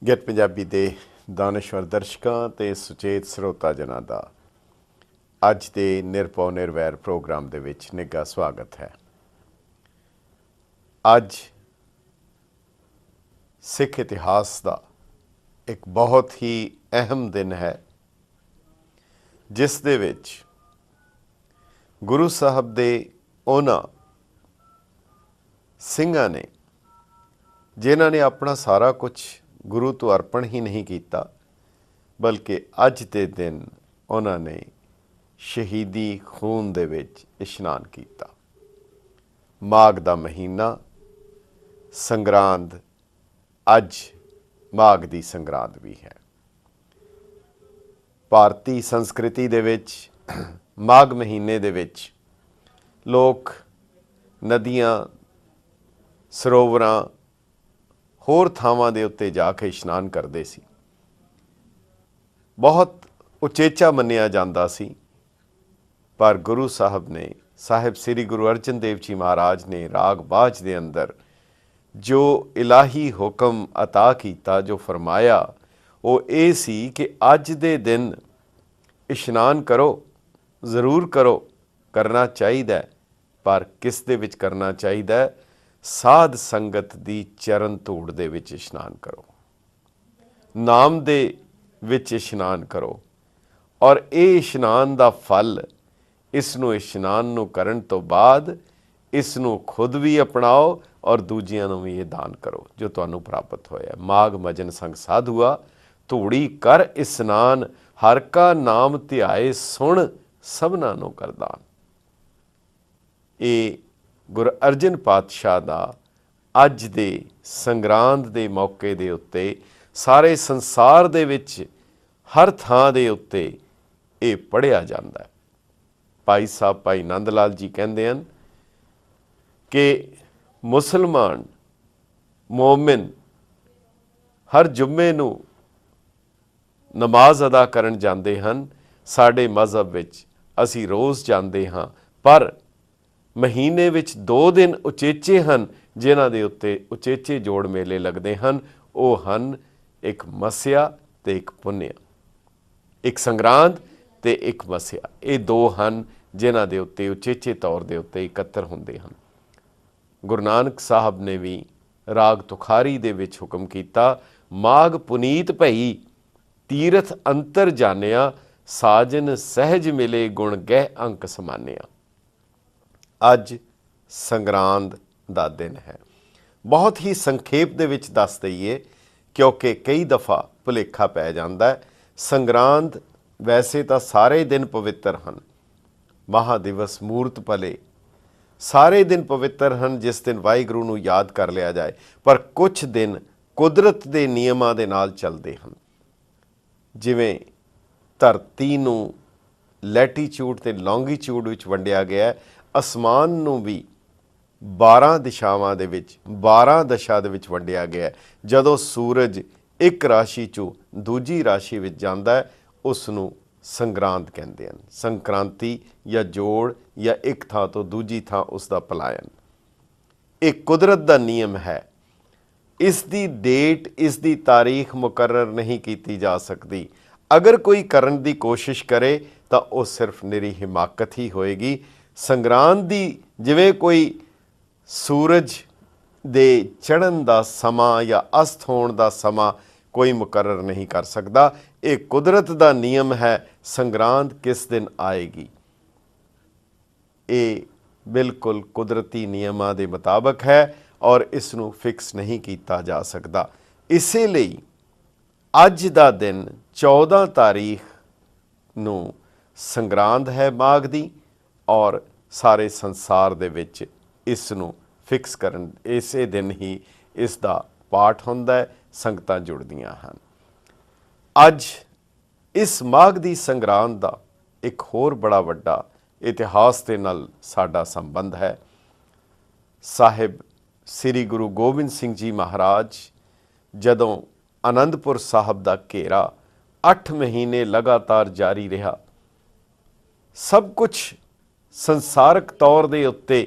Get Punjabi ਦੇ ਦਾਨਸ਼ਵਰ ਦਰਸ਼ਕਾਂ ਤੇ ਸੁਚੇਤ ਸਰੋਤਾ ਜਨਾਂ ਦਾ ਅੱਜ ਦੇ ਨਿਰਭਉ ਨਿਰਵੈਰ ਪ੍ਰੋਗਰਾਮ ਦੇ ਵਿੱਚ ਨਿੱਘਾ ਸਵਾਗਤ ਹੈ। ਅੱਜ ਸਿੱਖ ਇਤਿਹਾਸ ਦਾ ਇੱਕ ਬਹੁਤ ਹੀ ਅਹਿਮ ਦਿਨ ਹੈ, ਜਿਸ ਦੇ ਵਿੱਚ ਗੁਰੂ ਸਾਹਿਬ ਦੇ ਉਹਨਾਂ ਸਿੰਘਾਂ ਨੇ ਜਿਨ੍ਹਾਂ ਨੇ ਆਪਣਾ ਸਾਰਾ ਕੁਝ ਗੁਰੂ ਤੋਂ ਅਰਪਣ ਹੀ ਨਹੀਂ ਕੀਤਾ, ਬਲਕਿ ਅੱਜ ਦੇ ਦਿਨ ਉਹਨਾਂ ਨੇ ਸ਼ਹੀਦੀ ਖੂਨ ਦੇ ਵਿੱਚ ਇਸ਼ਨਾਨ ਕੀਤਾ। ਮਾਘ ਦਾ ਮਹੀਨਾ, ਸੰਗਰਾਂਦ, ਅੱਜ ਮਾਘ ਦੀ ਸੰਗਰਾਂਦ ਵੀ ਹੈ। ਭਾਰਤੀ ਸੰਸਕ੍ਰਿਤੀ ਦੇ ਵਿੱਚ ਮਾਘ ਮਹੀਨੇ ਦੇ ਵਿੱਚ ਲੋਕ ਨਦੀਆਂ, ਸਰੋਵਰਾਂ, ਹੋਰ ਥਾਵਾਂ ਦੇ ਉੱਤੇ ਜਾ ਕੇ ਇਸ਼ਨਾਨ ਕਰਦੇ ਸੀ। ਬਹੁਤ ਉਚੇਚਾ ਮੰਨਿਆ ਜਾਂਦਾ ਸੀ, ਪਰ ਗੁਰੂ ਸਾਹਿਬ ਨੇ, ਸਾਹਿਬ ਸ੍ਰੀ ਗੁਰੂ ਅਰਜਨ ਦੇਵ ਜੀ ਮਹਾਰਾਜ ਨੇ ਰਾਗ ਬਾਝ ਦੇ ਅੰਦਰ ਜੋ ਇਲਾਹੀ ਹੁਕਮ ਅਤਾ ਕੀਤਾ, ਜੋ ਫਰਮਾਇਆ, ਉਹ ਇਹ ਸੀ ਕਿ ਅੱਜ ਦੇ ਦਿਨ ਇਸ਼ਨਾਨ ਕਰੋ, ਜ਼ਰੂਰ ਕਰੋ, ਕਰਨਾ ਚਾਹੀਦਾ, ਪਰ ਕਿਸ ਦੇ ਵਿੱਚ ਕਰਨਾ ਚਾਹੀਦਾ? ਸਾਧ ਸੰਗਤ ਦੀ ਚਰਨ ਧੂੜ ਦੇ ਵਿੱਚ ਇਸ਼ਨਾਨ ਕਰੋ, ਨਾਮ ਦੇ ਵਿੱਚ ਇਸ਼ਨਾਨ ਕਰੋ। ਔਰ ਇਹ ਇਸ਼ਨਾਨ ਦਾ ਫਲ, ਇਸ ਨੂੰ ਇਸ਼ਨਾਨ ਨੂੰ ਕਰਨ ਤੋਂ ਬਾਅਦ ਇਸ ਨੂੰ ਖੁਦ ਵੀ ਅਪਣਾਓ ਔਰ ਦੂਜਿਆਂ ਨੂੰ ਵੀ ਇਹ ਦਾਨ ਕਰੋ ਜੋ ਤੁਹਾਨੂੰ ਪ੍ਰਾਪਤ ਹੋਇਆ। ਮਾਘ ਮਜਨ ਸੰਗ ਸਾਧੂਆ, ਧੂੜੀ ਕਰ ਇਸ਼ਨਾਨ, ਹਰ ਕਾ ਨਾਮ ਧਿਆਏ ਸੁਣ, ਸਭਨਾਂ ਨੂੰ ਕਰਦਾਨ। ਇਹ ਗੁਰੂ ਅਰਜਨ ਪਾਤਸ਼ਾਹ ਦਾ ਅੱਜ ਦੇ ਸੰਗਰਾਂਦ ਦੇ ਮੌਕੇ ਦੇ ਉੱਤੇ ਸਾਰੇ ਸੰਸਾਰ ਦੇ ਵਿੱਚ ਹਰ ਥਾਂ ਦੇ ਉੱਤੇ ਇਹ ਪੜ੍ਹਿਆ ਜਾਂਦਾ ਹੈ। ਭਾਈ ਸਾਹਿਬ ਭਾਈ ਨੰਦ ਲਾਲ ਜੀ ਕਹਿੰਦੇ ਹਨ ਕਿ ਮੁਸਲਮਾਨ ਮੋਮਿਨ ਹਰ ਜੁਮੇ ਨੂੰ ਨਮਾਜ਼ ਅਦਾ ਕਰਨ ਜਾਂਦੇ ਹਨ। ਸਾਡੇ ਮਜ਼ਹਬ ਵਿੱਚ ਅਸੀਂ ਰੋਜ਼ ਜਾਂਦੇ ਹਾਂ, ਪਰ ਮਹੀਨੇ ਵਿੱਚ 2 ਦਿਨ ਉਚੇਚੇ ਹਨ ਜਿਨ੍ਹਾਂ ਦੇ ਉੱਤੇ ਉਚੇਚੇ ਜੋੜ ਮੇਲੇ ਲੱਗਦੇ ਹਨ। ਉਹ ਹਨ ਇੱਕ ਮੱਸਿਆ ਤੇ ਇੱਕ ਪੁੰਨਿਆ, ਇੱਕ ਸੰਗਰਾਂਦ ਤੇ ਇੱਕ ਮੱਸਿਆ। ਇਹ 2 ਹਨ ਜਿਨ੍ਹਾਂ ਦੇ ਉੱਤੇ ਉਚੇਚੇ ਤੌਰ ਦੇ ਉੱਤੇ ਇਕੱਤਰ ਹੁੰਦੇ ਹਨ। ਗੁਰੂ ਨਾਨਕ ਸਾਹਿਬ ਨੇ ਵੀ ਰਾਗ ਤੁਖਾਰੀ ਦੇ ਵਿੱਚ ਹੁਕਮ ਕੀਤਾ, ਮਾਘ ਪੁਨੀਤ ਭਈ, ਤੀਰਥ ਅੰਤਰ ਜਾਣਿਆ, ਸਾਜਨ ਸਹਿਜ ਮਿਲੇ, ਗੁਣ ਗਹਿ ਅੰਕ ਸਮਾਨਿਆ। ਅੱਜ ਸੰਗਰਾਂਦ ਦਾ ਦਿਨ ਹੈ। ਬਹੁਤ ਹੀ ਸੰਖੇਪ ਦੇ ਵਿੱਚ ਦੱਸ ਦਈਏ, ਕਿਉਂਕਿ ਕਈ ਦਫਾ ਭੁਲੇਖਾ ਪੈ ਜਾਂਦਾ ਹੈ। ਸੰਗਰਾਂਦ ਵੈਸੇ ਤਾਂ ਸਾਰੇ ਦਿਨ ਪਵਿੱਤਰ ਹਨ, ਮਹਾਦਿਵਸ, ਮੂਰਤ ਭਲੇ, ਸਾਰੇ ਦਿਨ ਪਵਿੱਤਰ ਹਨ ਜਿਸ ਦਿਨ ਵਾਹਿਗੁਰੂ ਨੂੰ ਯਾਦ ਕਰ ਲਿਆ ਜਾਏ। ਪਰ ਕੁਝ ਦਿਨ ਕੁਦਰਤ ਦੇ ਨਿਯਮਾਂ ਦੇ ਨਾਲ ਚੱਲਦੇ ਹਨ। ਜਿਵੇਂ ਧਰਤੀ ਨੂੰ ਲੈਟੀਚਿਊਡ ਤੇ ਲੌਂਗੀਚਿਊਡ ਵਿੱਚ ਵੰਡਿਆ ਗਿਆ, ਅਸਮਾਨ ਨੂੰ ਵੀ 12 ਦਿਸ਼ਾਵਾਂ ਦੇ ਵਿੱਚ, 12 ਦਸ਼ਾ ਦੇ ਵਿੱਚ ਵੰਡਿਆ ਗਿਆ। ਜਦੋਂ ਸੂਰਜ ਇੱਕ ਰਾਸ਼ੀ 'ਚੋਂ ਦੂਜੀ ਰਾਸ਼ੀ ਵਿੱਚ ਜਾਂਦਾ ਹੈ, ਉਸ ਨੂੰ ਸੰਗਰਾਂਦ ਕਹਿੰਦੇ ਹਨ। ਸੰਕ੍ਰਾਂਤੀ ਜਾਂ ਜੋੜ, ਜਾਂ ਇੱਕ ਥਾਂ ਤੋਂ ਦੂਜੀ ਥਾਂ ਉਸ ਦਾ ਪਲਾਇਨ। ਇਹ ਕੁਦਰਤ ਦਾ ਨਿਯਮ ਹੈ। ਇਸ ਦੀ ਡੇਟ, ਇਸ ਦੀ ਤਾਰੀਖ ਮੁਕਰਰ ਨਹੀਂ ਕੀਤੀ ਜਾ ਸਕਦੀ। ਅਗਰ ਕੋਈ ਕਰਨ ਦੀ ਕੋਸ਼ਿਸ਼ ਕਰੇ ਤਾਂ ਉਹ ਸਿਰਫ ਨਿਰੀ ਹਿਮਾਕਤ ਹੀ ਹੋਏਗੀ। ਸੰਗਰਾਂਦ ਦੀ ਜਿਵੇਂ ਕੋਈ ਸੂਰਜ ਦੇ ਚੜ੍ਹਨ ਦਾ ਸਮਾਂ ਜਾਂ ਅਸਤ ਹੋਣ ਦਾ ਸਮਾਂ ਕੋਈ ਮੁਕਰਰ ਨਹੀਂ ਕਰ ਸਕਦਾ। ਇਹ ਕੁਦਰਤ ਦਾ ਨਿਯਮ ਹੈ, ਸੰਗਰਾਂਦ ਕਿਸ ਦਿਨ ਆਏਗੀ। ਇਹ ਬਿਲਕੁਲ ਕੁਦਰਤੀ ਨਿਯਮਾਂ ਦੇ ਮੁਤਾਬਕ ਹੈ ਔਰ ਇਸ ਨੂੰ ਫਿਕਸ ਨਹੀਂ ਕੀਤਾ ਜਾ ਸਕਦਾ। ਇਸੇ ਲਈ ਅੱਜ ਦਾ ਦਿਨ 14 ਤਾਰੀਖ ਨੂੰ ਸੰਗਰਾਂਦ ਹੈ ਮਾਘ ਦੀ, ਔਰ ਸਾਰੇ ਸੰਸਾਰ ਦੇ ਵਿੱਚ ਇਸ ਨੂੰ ਫਿਕਸ ਕਰਨ, ਇਸੇ ਦਿਨ ਹੀ ਇਸ ਦਾ ਪਾਠ ਹੁੰਦਾ ਹੈ, ਸੰਗਤਾਂ ਜੁੜਦੀਆਂ ਹਨ। ਅੱਜ ਇਸ ਮਾਘ ਦੀ ਸੰਗਰਾਂਦ ਦਾ ਇੱਕ ਹੋਰ ਬੜਾ ਵੱਡਾ ਇਤਿਹਾਸ ਦੇ ਨਾਲ ਸਾਡਾ ਸੰਬੰਧ ਹੈ। ਸਾਹਿਬ ਸ੍ਰੀ ਗੁਰੂ ਗੋਬਿੰਦ ਸਿੰਘ ਜੀ ਮਹਾਰਾਜ ਜਦੋਂ ਅਨੰਦਪੁਰ ਸਾਹਿਬ ਦਾ ਘੇਰਾ 8 ਮਹੀਨੇ ਲਗਾਤਾਰ ਜਾਰੀ ਰਿਹਾ, ਸਭ ਕੁਝ ਸੰਸਾਰਕ ਤੌਰ ਦੇ ਉੱਤੇ,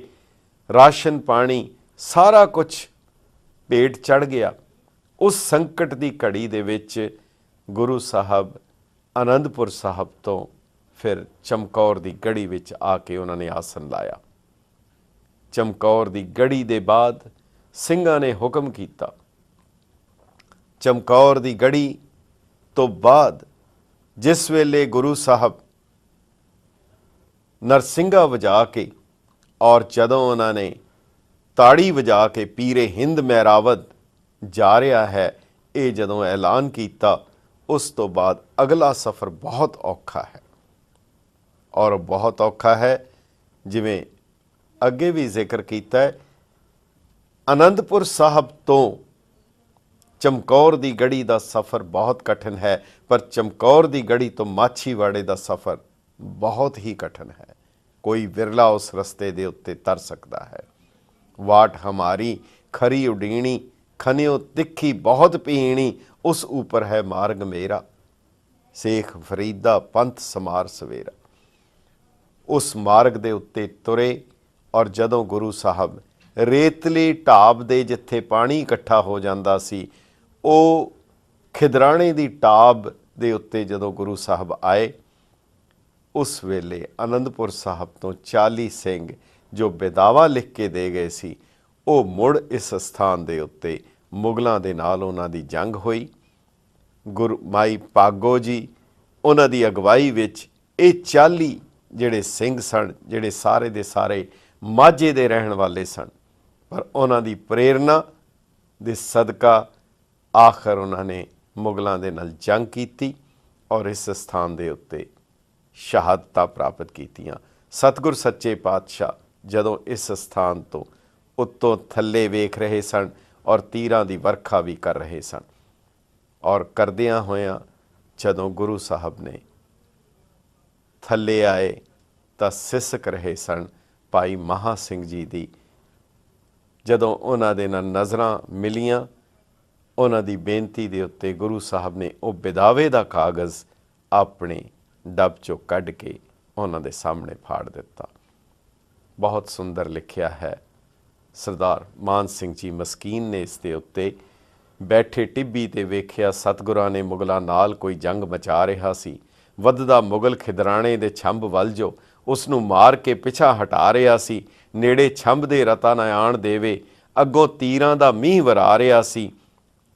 ਰਾਸ਼ਨ ਪਾਣੀ ਸਾਰਾ ਕੁਝ ਭੇਟ ਚੜ੍ਹ ਗਿਆ। उस संकट की घड़ी दे विच गुरु साहब आनंदपुर साहब तो फिर चमकौर की गढ़ी विच आके उन्होंने आसन लाया। चमकौर की गढ़ी दे बाद ਸਿੰਘਾਂ ने हुक्म किया, चमकौर की गढ़ी तो बाद जिस वेले गुरु साहब नरसिंघा वजा के और जदों उन्होंने ताड़ी वजा के पीरे हिंद मैरावत जा रहा है, ये जदों ऐलान किया, उस तो बाद अगला सफ़र बहुत औखा है। और बहुत औखा है, जिवें अगे भी जिक्र किया है, आनंदपुर साहब तो चमकौर की गढ़ी का सफ़र बहुत कठिन है, पर चमकौर की गढ़ी तो माछीवाड़े का सफ़र बहुत ही कठिन है। कोई विरला उस रस्ते के उत्ते तर सकता है। वाट हमारी खरी उडीणी, खनियो तिखी बहुत पीणी, उस ऊपर है मार्ग मेरा, शेख फरीदा पंथ समार सवेरा। उस मार्ग के उत्ते तुरे और जदों गुरु साहब रेतली ढाब दे जिथे पानी इकट्ठा हो जाता सी, ਉਹ खिदराणे की ढाब ਦੇ ਉੱਤੇ ਜਦੋਂ गुरु साहब आए, उस वेले आनंदपुर साहब तो 40 ਸਿੰਘ जो बेदावा लिख के दे गए सी, ਉਹ मुड़ इस स्थान ਦੇ ਉੱਤੇ मुगलों के नाल उन्हां दी जंग हुई। गुरु माई भागो जी उन्हां दी अगवाई विच ये 40 ਜਿਹੜੇ ਸਿੰਘ सन, ਜਿਹੜੇ सारे दे सारे माझे दे रहन वाले सन, पर उन्हां दी प्रेरणा दे सदका आखिर उन्होंने मुगलों के नाल जंग की और इस स्थान के उत्ते शहादतां प्राप्त कीतियां। सतगुर सच्चे पातशाह जदों इस स्थान तो उत्तों थल्ले वेख रहे सन और तीरां की वर्खा भी कर रहे सन, और करदियां होयां जदों गुरु साहब ने थल्ले आए तो सिसक रहे सन भाई महा सिंह जी की। जदों उन्हां दे नाल नज़रां मिलियां, उन्हां दी बेनती दे उत्ते गुरु साहब ने वो बिदावे का कागज़ अपने डब चों कढ़ के उन्हां दे सामने फाड़ दिता। बहुत सुंदर लिखिया है। सरदार मान सिंह जी मस्कीन ने इस दे उत्ते बैठे टिब्बी ते वेखिया सतगुरां ने मुगलों नाल कोई जंग मचा रहा सी। वधदा मुगल खिदराणे दे छंब वल जो उसनूं मार के पिछा हटा रहा सी। नेड़े छंब दे रता ना आण देवे, अगों तीरां दा मींह वरा रहा सी।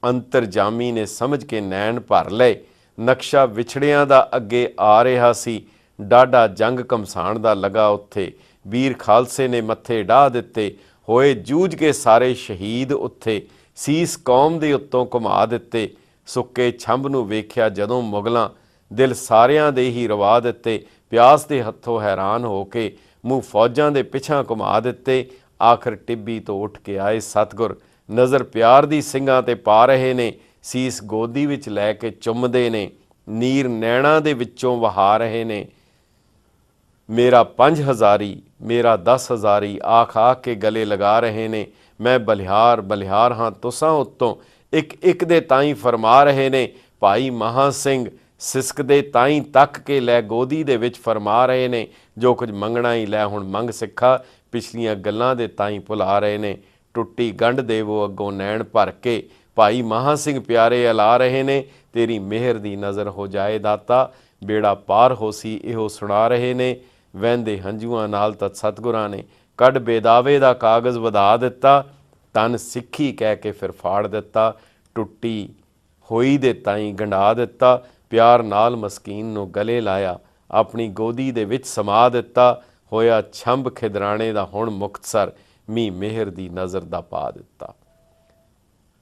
अंतरजामी ने समझ के नैन भर लए, नक्शा विछड़ियां दा अगे आ रहा सी। डाढा जंग घमसाण दा लगा उत्थे, वीर खालसे ने मत्थे डाह दिते। होए जूझ के सारे शहीद उत्थे, सीस कौम दे उत्तों घुमा दिते। सुक्के छंब नूं वेख्या जदों मुगलां, दिल सारियां दे ही रवा दिते। प्यास दे हत्थों हैरान हो के मूँह फौजां दे पिछां घुमा दिते। आखिर टिब्बी तो उठ के आए सतगुर, नज़र प्यार दी ਸਿੰਘਾਂ ते पा रहे ने। सीस गोदी विच लैके चुमदे ने, नीर नैणा दे विच्चों वहा रहे ने। मेरा 5 हज़ारी, मेरा 10 हज़ारी आख आख के गले लगा रहे ने। मैं बलिहार बलिहार हाँ तुसां उत्तों, एक एक दे ताईं फरमा रहे ने। भाई महा सिंह सिसकदे ताईं तक के लै गोदी दे विच फरमा रहे ने। जो कुछ मंगना ही लै हुण मंग सिखा, पिछलियां गल्लां दे ताईं भुला रहे ने। टुट्टी गंढ देवो अगों नैण भर के, भाई महा सिंह प्यारे अला रहे ने। तेरी मेहर दी नज़र हो जाए दाता, बेड़ा पार हो सी इहो सुना रहे ने। वਹਿੰਦੇ हंझूआं नाल तत् सतगुरां ने कढ़ बेदावे दा कागज़ वधा दिता। तन सिक्खी कह के फिर फाड़ दिता। टुट्टी होई दे ताईं गंढा दिता। प्यार नाल मस्कीन नूं गले लाया, अपनी गोदी दे विच समा दिता। होया छंब खिदराणे दा हुण मुक्तसर, मी मेहर दी नज़र दा पा दिता।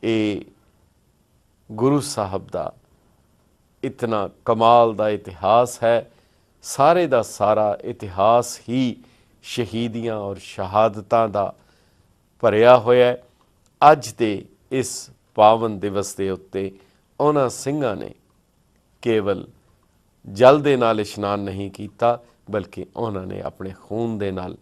ये गुरु साहब दा इतना कमाल दा इतिहास है। सारे दा सारा इतिहास ही शहीदियां और शहादतां दा भरिया होया है। अज दे इस पावन दिवस के उत्ते उन्हां ਸਿੰਘਾਂ ने केवल जल दे नाल इशनान नहीं किया, बल्कि उन्होंने अपने खून दे नाल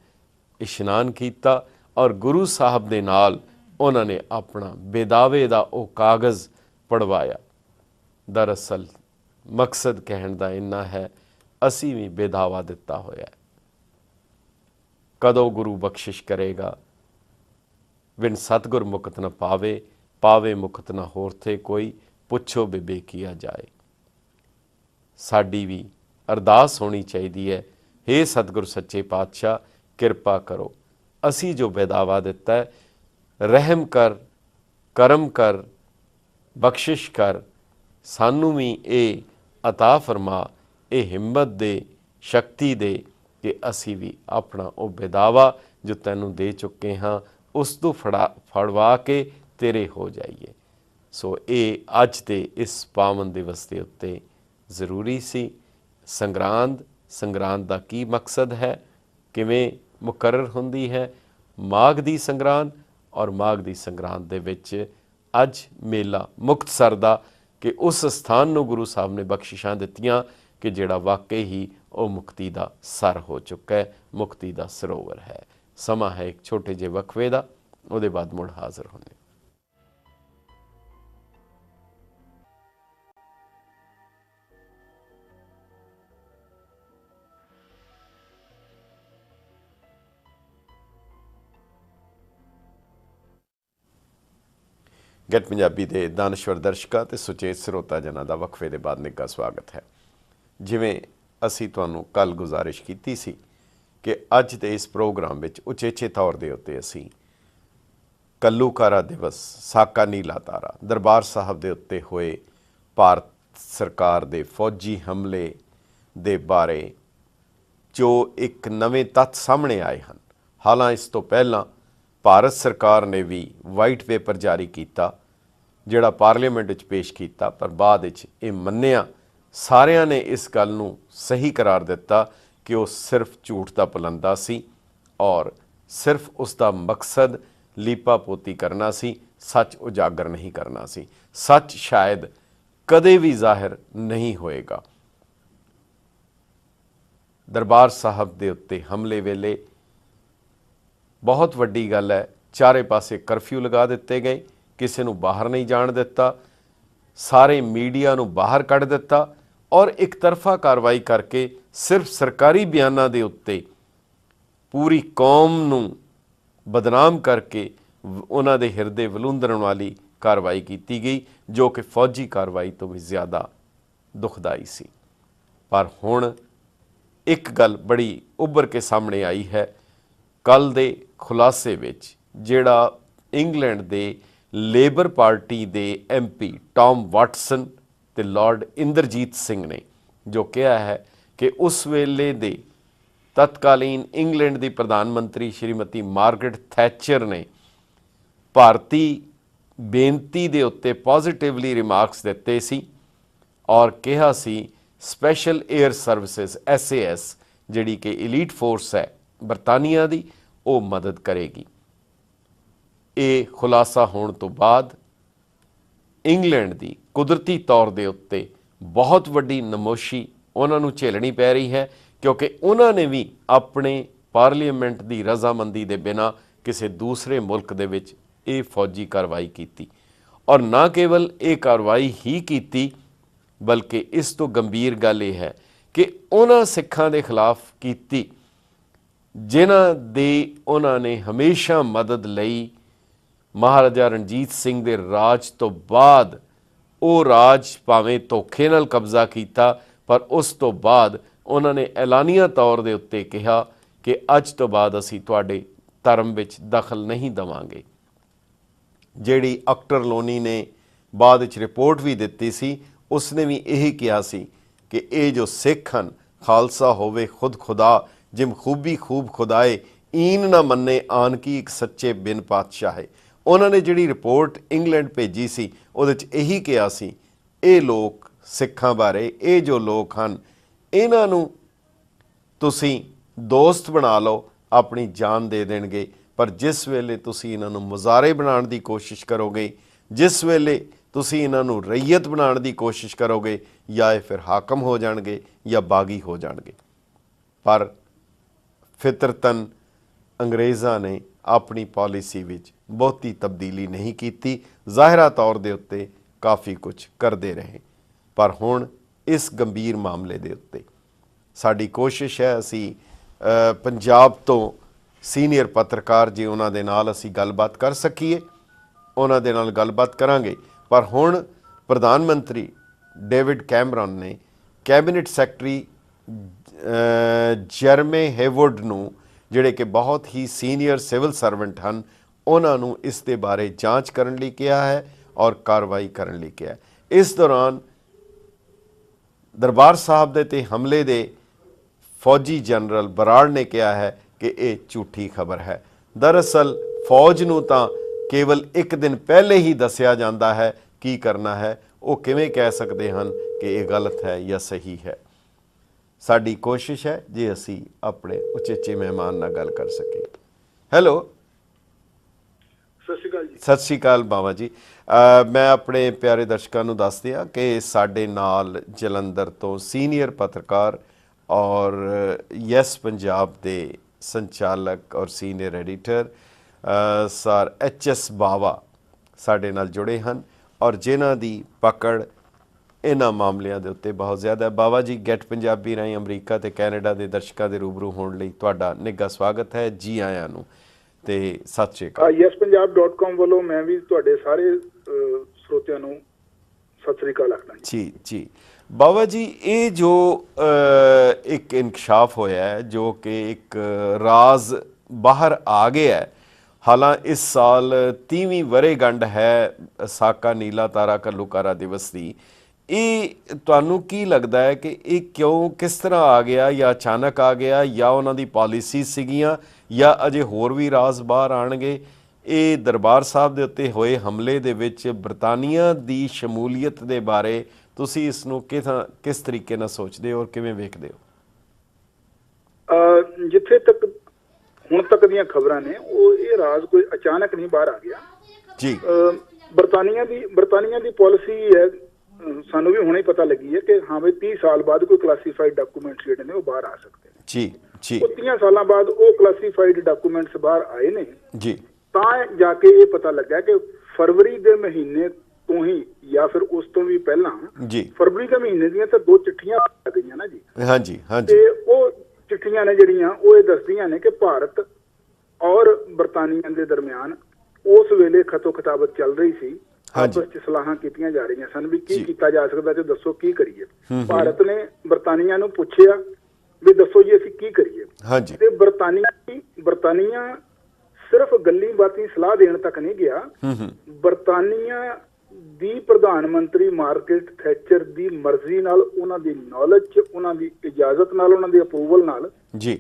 इशनान किया और गुरु साहब दे नाल उन्होंने अपना बेदावे दा वो कागज़ पढ़वाया। दरअसल मकसद कहण दा इन्ना है, असी भी बेदावा दिता होया। कदों गुरु बख्शिश करेगा, बिन सतगुर मुकत न पावे। पावे मुकत ना होर थे कोई, पुछो बिबे किया जाए। साडी भी अरदास होनी चाहिए है, हे सतगुर सच्चे पातशाह किरपा करो, असी जो बेदावा दिता है, रहम कर, करम कर, बख्शिश कर, सानू भी ये अता फरमा, ये हिम्मत दे, शक्ति दे कि असी भी अपना वो बेदावा जो तैनू दे चुके हाँ उस तो फड़वा के तेरे हो जाइए। सो ये अज के इस पावन दिवस के उत्ते जरूरी सी। संगरांद का की मकसद है, किवें मुकर्रर हुंदी है, माघ दी संगरांद और माघ दी संगरांद दे विच अज मेला मुक्तसर दा कि उस स्थान नूं गुरु साहब ने बख्शिशां दित्तियां कि जिहड़ा वाकई ही वो मुक्ति दा सर हो चुका है, मुक्ति दा सरोवर है। समा है एक छोटे जे वक्फे दा, उहदे बाद मुड़ हाज़र होने। गैट पंजाबी के दानश्वर दर्शकों ते सुचेत ਸਰੋਤਾ जनां दा वक्फे के बाद निੱਘਾ स्वागत है। जिवें असी तुहानूं कल गुजारिश कीती सी कि अज दे इस प्रोग्राम विच उचेचे तौर दे उत्ते असी कल्लूकारा दिवस, साका नीला तारा, दरबार साहब दे उत्ते होए भारत सरकार दे फौजी हमले दे बारे जो एक नवे तत्थ सामने आए हैं। हालां इस तो पहला भारत सरकार ने भी वाइट पेपर जारी किया जिहड़ा पार्लीमेंट विच पेश किया, पर बाद विच ये मन्निया, सारियां ने इस गल नूं सही करार दिता कि वह सिर्फ झूठ का पुलंदा सी और सिर्फ उसका मकसद लीपा पोती करना सी, सच उजागर नहीं करना सी। सच शायद कदे भी जाहिर नहीं होएगा। दरबार साहब दे उत्ते हमले वेले बहुत वड्डी गल है, चारे पासे करफ्यू लगा दिते गए, किसी नूं बाहर नहीं जाण दिता, सारे मीडिया नूं बाहर कढ़ दिता और एक तरफा कार्रवाई करके सिर्फ सरकारी बयानां दे उत्ते पूरी कौम नूं बदनाम करके उन्हां दे हिरदे वलूंदरन वाली कार्रवाई की गई, जो कि फौजी कार्रवाई तो भी ज़्यादा दुखदाई सी। पर हुण एक गल बड़ी उभर के सामने आई है। कल दे खुलासे विच जिहड़ा इंग्लैंड दे लेबर पार्टी दे MP टॉम वाटसन ते लॉर्ड इंद्रजीत सिंह ने जो कहा है कि उस वेले दे तत्कालीन इंग्लैंड की प्रधानमंत्री श्रीमती मार्गरेट थैचर ने भारती बेनती दे उत्ते पॉजिटिवली रिमार्क्स दिते सी और कहा सी स्पैशल एयर सर्विसेज SAS जिहड़ी कि एलीट फोर्स है बरतानिया दी, वो मदद करेगी। ये खुलासा होने तो बाद इंग्लैंड की कुदरती तौर के उत्ते बहुत वड्डी नमोशी उन्होंने झेलनी पै रही है, क्योंकि उन्होंने भी अपने पार्लीमेंट की रजामंदी के बिना किसी दूसरे मुल्क दे विच ये फौजी कार्रवाई की और ना केवल ये कार्रवाई ही की बल्कि इस तो गंभीर गल यह है कि उन्होंने सिखां के खिलाफ की जिन्हां दे उन्होंने हमेशा मदद लई। महाराजा रणजीत सिंह के राज तो बाद वो राज भावें धोखे नाल कब्जा किया, पर उस तो बाद उन्होंने ऐलानिया तौर के उत्ते कहा कि अज तो बाद असी तुहाडे धर्म विच दखल नहीं देवांगे। जिहड़ी अख्तर लोनी ने बाद विच रिपोर्ट भी दिती सी, उसने भी यही कहा सी कि ये जो सिख हैं खालसा होवे खुद खुदा, जिम खूबी खूब खुदाए, ईन ना मन्ने आन की एक सच्चे बिन पातशाह है। उन्होंने जिहड़ी रिपोर्ट इंग्लैंड भेजी सी उहदे च यही कहा सी ये लोग सिखां बारे, ये जो लोग हैं इन्हां नूं तुसीं दोस्त बना लो, अपनी जान दे देणगे, पर जिस वेले तुसीं इन्हां नूं मुजारे बनाउण दी कोशिश करोगे, जिस वेले तुसीं इन्हां नूं रईयत बनाउण दी कोशिश करोगे, या ये फिर हाकम हो जाणगे या बागी हो जाणगे। पर फितरतन अंग्रेज़ां ने अपनी पॉलिसी विच बहुती तब्दीली नहीं की, ज़ाहिरा तौर दे उत्ते काफ़ी कुछ करते रहे। पर हुण इस गंभीर मामले दे उत्ते साडी कोशिश है असी पंजाब तो सीनियर पत्रकार जी उन्हां दे नाल असी गलबात कर सकीए ਉਹਨਾਂ ਦੇ ਨਾਲ ਗੱਲਬਾਤ ਕਰਾਂਗੇ। ਪਰ ਹੁਣ ਪ੍ਰਧਾਨ ਮੰਤਰੀ ਡੇਵਿਡ ਕੈਮਰਨ ਨੇ ਕੈਬਨਿਟ ਸੈਕਟਰੀ ਜਰਮੇ ਹੇਵੁੱਡ ਨੂੰ, ਜਿਹੜੇ ਕਿ ਬਹੁਤ ਹੀ ਸੀਨੀਅਰ ਸਿਵਲ ਸਰਵੈਂਟ ਹਨ, ਉਹਨਾਂ ਨੂੰ ਇਸ ਦੇ ਬਾਰੇ ਜਾਂਚ ਕਰਨ ਲਈ ਕਿਹਾ ਹੈ ਔਰ ਕਾਰਵਾਈ ਕਰਨ ਲਈ ਕਿਹਾ ਹੈ। ਇਸ ਦੌਰਾਨ ਦਰਬਾਰ ਸਾਹਿਬ ਦੇ ਤੇ ਹਮਲੇ ਦੇ ਫੌਜੀ ਜਨਰਲ ਬਰਾੜ ਨੇ ਕਿਹਾ ਹੈ ਕਿ ਇਹ ਝੂਠੀ ਖਬਰ ਹੈ। ਦਰਅਸਲ ਫੌਜ ਨੂੰ ਤਾਂ ਕੇਵਲ ਇੱਕ ਦਿਨ ਪਹਿਲੇ ਹੀ ਦੱਸਿਆ ਜਾਂਦਾ ਹੈ ਕੀ ਕਰਨਾ ਹੈ। ਉਹ ਕਿਵੇਂ ਕਹਿ ਸਕਦੇ ਹਨ ਕਿ ਇਹ ਗਲਤ ਹੈ ਜਾਂ ਸਹੀ ਹੈ। ਸਾਡੀ ਕੋਸ਼ਿਸ਼ ਹੈ ਜੇ ਅਸੀਂ ਆਪਣੇ ਉਚੇਚੇ ਮਹਿਮਾਨ ਨਾਲ ਗੱਲ ਕਰ ਸਕੀਏ। ਹੈਲੋ, ਸਤਿ ਸ਼੍ਰੀ ਅਕਾਲ ਜੀ। ਸਤਿ ਸ਼੍ਰੀ ਅਕਾਲ ਬਾਵਾ ਜੀ। ਮੈਂ ਆਪਣੇ ਪਿਆਰੇ ਦਰਸ਼ਕਾਂ ਨੂੰ ਦੱਸ ਦਿਆਂ ਕਿ ਸਾਡੇ ਨਾਲ ਜਲੰਧਰ ਤੋਂ ਸੀਨੀਅਰ ਪੱਤਰਕਾਰ ਔਰ ਯੈਸ ਪੰਜਾਬ ਦੇ ਸੰਚਾਲਕ ਔਰ ਸੀਨੀਅਰ ਐਡੀਟਰ ਸਰ HS ਬਾਵਾ ਸਾਡੇ ਨਾਲ ਜੁੜੇ ਹਨ ਔਰ ਜਿਨ੍ਹਾਂ ਦੀ ਪਕੜ ਇਹਨਾਂ ਮਾਮਲਿਆਂ ਦੇ ਉੱਤੇ ਬਹੁਤ ਜ਼ਿਆਦਾ ਹੈ। ਬਾਵਾ ਜੀ, ਗੈਟ ਪੰਜਾਬੀ ਰਾਹੀਂ ਅਮਰੀਕਾ ਤੇ ਕੈਨੇਡਾ ਦੇ ਦਰਸ਼ਕਾਂ ਦੇ ਰੂਬਰੂ ਹੋਣ ਲਈ ਤੁਹਾਡਾ ਨਿੱਘਾ ਸਵਾਗਤ ਹੈ। ਜੀ ਆਇਆਂ ਨੂੰ ਤੇ ਸਤਿ ਸ਼੍ਰੀ ਅਕਾਲ। yespunjab.com ਵੱਲੋਂ ਮੈਂ ਵੀ ਤੁਹਾਡੇ ਸਾਰੇ ਸਰੋਤਿਆਂ ਨੂੰ ਸਤਿ ਸ਼੍ਰੀ ਅਕਾਲ ਆਖਦਾ ਜੀ ਜੀ। ਬਾਵਾ ਜੀ, ਇਹ ਜੋ ਇੱਕ ਇਨਕਸ਼ਾਫ ਹੋਇਆ ਹੈ, ਜੋ ਕਿ ਇੱਕ ਰਾਜ਼ ਬਾਹਰ ਆ ਗਿਆ ਹੈ, ਹਾਲਾਂ ਇਸ ਸਾਲ 30ਵੀਂ ਵਰ੍ਹੇਗੰਢ ਹੈ ਸਾਕਾ ਨੀਲਾ ਤਾਰਾ ਘੱਲੂਘਾਰਾ ਦਿਵਸ ਦੀ, ਇਹ ਤੁਹਾਨੂੰ ਕੀ ਲੱਗਦਾ ਹੈ ਕਿ ਇਹ ਕਿਉਂ ਕਿਸ ਤਰ੍ਹਾਂ ਆ ਗਿਆ, ਜਾਂ ਅਚਾਨਕ ਆ ਗਿਆ, ਜਾਂ ਉਹਨਾਂ ਦੀ ਪਾਲਿਸੀ ਸੀਗੀਆਂ, ਜਾਂ ਅਜੇ ਹੋਰ ਵੀ ਰਾਜ਼ ਬਾਹਰ ਆਉਣਗੇ? ਇਹ ਦਰਬਾਰ ਸਾਹਿਬ ਦੇ ਉੱਤੇ ਹੋਏ ਹਮਲੇ ਦੇ ਵਿੱਚ ਬਰਤਾਨੀਆ ਦੀ ਸ਼ਮੂਲੀਅਤ ਦੇ ਬਾਰੇ ਤੁਸੀਂ ਇਸ ਨੂੰ ਕਿਸ ਤਰੀਕੇ ਨਾਲ ਸੋਚਦੇ ਹੋ ਔਰ ਕਿਵੇਂ ਵੇਖਦੇ ਹੋ? ਜਿੱਥੇ ਤੱਕ ਹੁਣ ਤੱਕ ਦੀਆਂ ਖਬਰਾਂ ਨੇ, ਉਹ ਇਹ ਰਾਜ਼ ਕੋਈ ਅਚਾਨਕ ਨਹੀਂ ਬਾਹਰ ਆ ਗਿਆ ਜੀ। ਬਰਤਾਨੀਆ ਦੀ ਪਾਲਿਸੀ ਹੈ, ਸਾਨੂੰ ਵੀ ਹੁਣੇ ਪਤਾ ਲੱਗੀ ਹੈ ਕਿ ਹਾਂ ਬਈ 30 ਸਾਲ ਬਾਅਦ ਕੋਈ ਕਲਾਸੀਫਾਈਡ ਡਾਕੂਮੈਂਟਸ ਜਿਹੜੇ ਨੇ ਉਹ ਬਾਹਰ ਆ ਸਕਦੇ ਨੇ। ਜੀ ਜੀ। 30 ਸਾਲਾਂ ਬਾਅਦ ਉਹ ਕਲਾਸੀਫਾਈਡ ਡਾਕੂਮੈਂਟਸ ਬਾਹਰ ਆਏ ਨੇ ਜੀ। ਤਾਂ ਜਾ ਕੇ ਇਹ ਪਤਾ ਲੱਗਾ ਕਿ ਫਰਵਰੀ ਦੇ ਮਹੀਨੇ ਤੋਂ ਹੀ ਜਾਂ ਫਿਰ ਉਸ ਤੋਂ ਵੀ ਪਹਿਲਾਂ ਜੀ, ਫਰਵਰੀ ਦੇ ਮਹੀਨੇ ਦੀਆਂ ਤਾਂ 2 ਚਿੱਠੀਆਂ ਆ ਗਈਆਂ ਨਾ ਜੀ। ਹਾਂਜੀ ਹਾਂਜੀ। ਤੇ ਉਹ ਚਿੱਠੀਆਂ ਨੇ ਜਿਹੜੀਆਂ ਉਹ ਇਹ ਦੱਸਦੀਆਂ ਨੇ ਕਿ ਭਾਰਤ ਔਰ ਬਰਤਾਨੀਆ ਦੇ ਦਰਮਿਆਨ ਉਸ ਵੇਲੇ ਖਤੋ ਖਤਾਬਤ ਚੱਲ ਰਹੀ ਸੀ। ਆਪਸ ਵਿੱਚ ਸਲਾਹਾਂ ਕੀਤੀਆਂ ਜਾ ਰਹੀਆਂ ਸਨ ਵੀ ਕੀ ਕੀਤਾ ਜਾ ਸਕਦਾ ਤੇ ਦੱਸੋ ਕੀ ਕਰੀਏ। ਭਾਰਤ ਨੇ ਬਰਤਾਨੀਆ ਨੂੰ ਪੁੱਛਿਆ ਵੀ ਦੱਸੋ ਜੀ ਅਸੀਂ ਕੀ ਕਰੀਏ। ਤੇ ਬਰਤਾਨੀਆ ਸਿਰਫ ਗੱਲੀ ਬਾਤੀ ਸਲਾਹ ਦੇਣ ਤੱਕ ਨਹੀਂ ਗਿਆ। ਬਰਤਾਨੀਆ ਦੀ ਪ੍ਰਧਾਨ ਮੰਤਰੀ ਮਾਰਗਰੇਟ ਥੈਚਰ ਦੀ ਮਰਜ਼ੀ ਨਾਲ, ਉਹਨਾਂ ਦੀ ਨੌਲੇਜ ਚ, ਉਹਨਾਂ ਦੀ ਇਜਾਜ਼ਤ ਨਾਲ, ਉਹਨਾਂ ਦੀ ਅਪਰੂਵਲ ਨਾਲ ਜੀ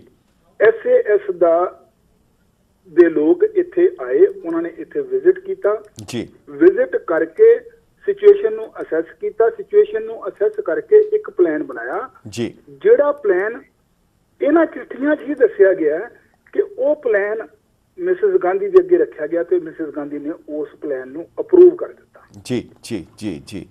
SAS ਦੇ ਲੋਕ ਇੱਥੇ ਆਏ। ਉਹਨਾਂ ਨੇ ਇੱਥੇ ਵਿਜ਼ਿਟ ਕੀਤਾ ਜੀ। ਵਿਜ਼ਿਟ ਕਰਕੇ ਸਿਚੁਏਸ਼ਨ ਨੂੰ ਅਸੈਸ ਕੀਤਾ। ਸਿਚੁਏਸ਼ਨ ਨੂੰ ਅਸੈਸ ਕਰਕੇ ਇੱਕ ਪਲਾਨ ਬਣਾਇਆ ਜੀ, ਜਿਹੜਾ ਪਲਾਨ ਇਹਨਾਂ ਚਿੱਠੀਆਂ 'ਚ ਹੀ ਦੱਸਿਆ ਗਿਆ ਕਿ ਉਹ ਪਲਾਨ ਮਿਸਿਸ ਗਾਂਧੀ ਦੇ ਅੱਗੇ ਰੱਖਿਆ ਗਿਆ ਤੇ ਮਿਸਿਸ ਗਾਂਧੀ ਨੇ ਉਸ ਪਲਾਨ ਨੂੰ ਅਪਰੂਵ ਕਰ ਦਿੱਤਾ। ਜੀ ਜੀ ਜੀ ਜੀ।